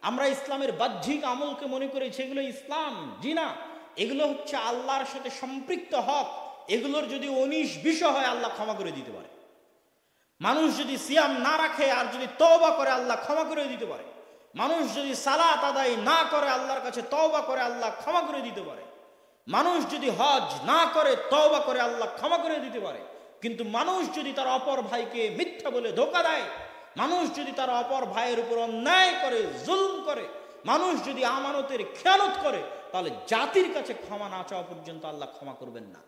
আমরা ইসলামের বাহ্যিক আমলকে মনে করি সেগুলো ইসলাম। জি না, এগুলো হচ্ছে আল্লাহর সাথে সম্পৃক্ত হক। এগুলোর যদি 19-20 হয় আল্লাহ ক্ষমা করে দিতে পারে। মানুষ যদি সিয়াম না রাখে আর যদি তওবা করে আল্লাহ ক্ষমা করে দিতে পারে। মানুষ যদি সালাত আদায় না করে আল্লাহর কাছে তওবা করে আল্লাহ ক্ষমা করে দিতে পারে। মানুষ যদি হজ না করে তওবা করে আল্লাহ ক্ষমা করে দিতে পারে। কিন্তু মানুষ যদি তার অপর ভাইকে মিথ্যা বলে ধোঁকা দেয়, মানুষ যদি তার অপর ভাইয়ের উপর অন্যায় করে, জুলম করে, মানুষ যদি আমানতের খেয়ানত করে, তাহলে জাতির কাছে ক্ষমা না চাওয়া পর্যন্ত আল্লাহ ক্ষমা করবেন না।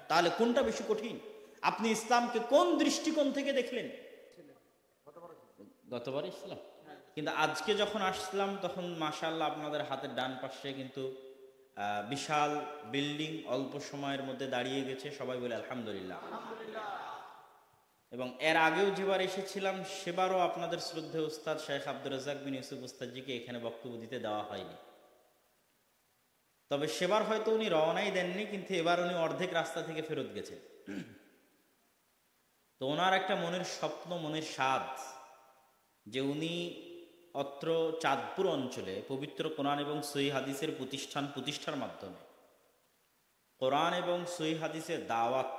তাহলে কোনটা বেশি কঠিন? আপনি ইসলামকে কোন দৃষ্টিকোণ থেকে দেখলেন? গতবার ইসলাম, কিন্তু আজকে যখন আসলাম তখন মাশাআল্লাহ আপনাদের হাতের ডান পাশে কিন্তু বিশাল বিল্ডিং অল্প সময়ের মধ্যে দাঁড়িয়ে গেছে, সবাই বলে আলহামদুলিল্লাহ। এবং এর আগেও যেবার এসেছিলাম সেবারও আপনাদের শ্রদ্ধেয় উস্তাদ শেখ আব্দুর রাজ্জাক বিন ইউসুফ উস্তাদজিকে এখানে বক্তব্য দিতে দেওয়া হয়নি। তবে সেবার হয়তো উনি রওনাই দেননি, কিন্তু এবার উনি অর্ধেক রাস্তা থেকে ফেরত গেছেন। তো ওনার একটা মনের স্বপ্ন, মনের স্বাদ, যে উনি অত্র চাঁদপুর অঞ্চলে পবিত্র কোরআন এবং সহিহ হাদিসের প্রতিষ্ঠার মাধ্যমে কোরআন এবং সহিহ হাদিসের দাওয়াত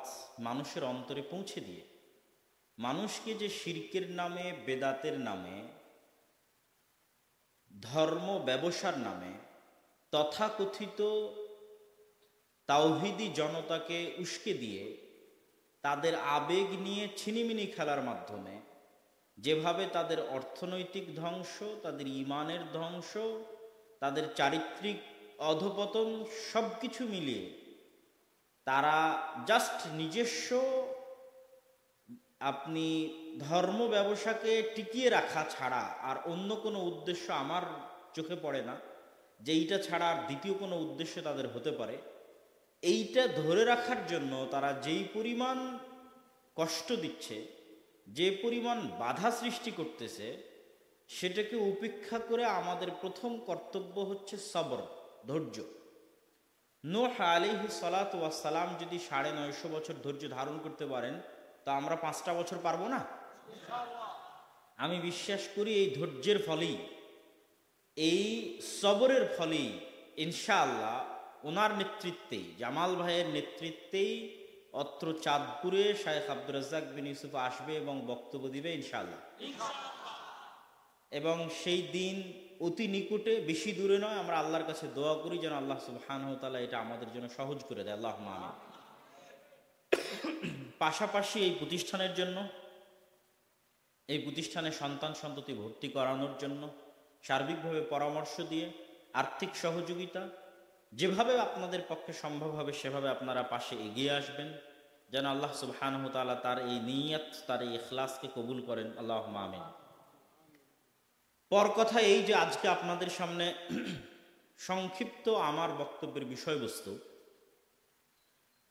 মানুষের অন্তরে পৌঁছে দিয়ে মানুষকে যে শিরকের নামে, বেদাতের নামে, ধর্ম ব্যবসার নামে তথাকথিত তাওহীদি জনতাকে উস্কে দিয়ে তাদের আবেগ নিয়ে ছিনিমিনি খেলার মাধ্যমে যেভাবে তাদের অর্থনৈতিক ধ্বংস, তাদের ঈমানের ধ্বংস, তাদের চারিত্রিক অধপতন সব কিছু মিলিয়ে তারা জাস্ট নিজস্ব আপনি ধর্ম ব্যবসাকে টিকিয়ে রাখা ছাড়া আর অন্য কোনো উদ্দেশ্য আমার চোখে পড়ে না যে এইটা ছাড়া আর দ্বিতীয় কোনো উদ্দেশ্য তাদের হতে পারে। এইটা ধরে রাখার জন্য তারা যেই পরিমাণ কষ্ট দিচ্ছে, যে পরিমাণ বাধা সৃষ্টি করতেছে, সেটাকে উপেক্ষা করে আমাদের প্রথম কর্তব্য হচ্ছে সবর, ধৈর্য। নূহ আলাইহিস সালাতু ওয়াস সালাম যদি 950 বছর ধৈর্য ধারণ করতে পারেন, তো আমরা 5টা বছর পারবো না? আমি বিশ্বাস করি এই ধৈর্যের ফলেই, এই সবরের ফলেই ইনশাআল্লাহ ওনার নেতৃত্বেই, জামাল ভাইয়ের নেতৃত্বেই অত্র চাঁদপুরে শেখ আব্দুর রাজ্জাক বিন ইউসুফ আসবে এবং বক্তব্য দিবে ইনশাআল্লাহ। এবং সেই দিন অতি নিকটে, বেশি দূরে নয়। আমরা আল্লাহর কাছে দোয়া করি যেন আল্লাহ সুবহানাহু ওয়া তাআলা এটা আমাদের জন্য সহজ করে দেয়, আল্লাহুম্মা আমিন। পাশাপাশি এই প্রতিষ্ঠানের জন্য, এই প্রতিষ্ঠানে সন্তান সন্ততি ভর্তি করানোর জন্য সার্বিকভাবে পরামর্শ দিয়ে আর্থিক সহযোগিতা যেভাবে আপনাদের পক্ষে সম্ভব হবে সেভাবে আপনারা পাশে এগিয়ে আসবেন, যেন আল্লাহ সুবহানাহু ওয়া তাআলা তার এই নিয়ত, তার এই ইখলাসকে কবুল করেন, আল্লাহুম্মা আমিন। পর কথা এই যে আজকে আপনাদের সামনে সংক্ষিপ্ত আমার বক্তব্যের বিষয়বস্তু,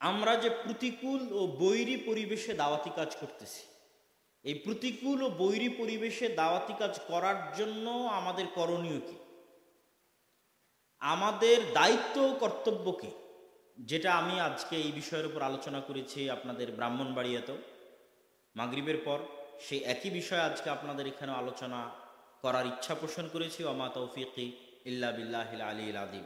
আমরা যে প্রতিকূল ও বৈরী পরিবেশে দাওয়াতি কাজ করতেছি, এই প্রতিকূল ও বৈরী পরিবেশে দাওয়াতি কাজ করার জন্য আমাদের করণীয় কি, আমাদের দায়িত্ব ও কর্তব্য কি, যেটা আমি আজকে এই বিষয়ের উপর আলোচনা করেছি আপনাদের ব্রাহ্মণবাড়িয়াতেও মাগরিবের পর, সেই একই বিষয় আজকে আপনাদের এখানে আলোচনা করার ইচ্ছা পোষণ করেছি। ওয়া মা তৌফিকি ইল্লা বিল্লাহিল আলিয়্যিল আযীম।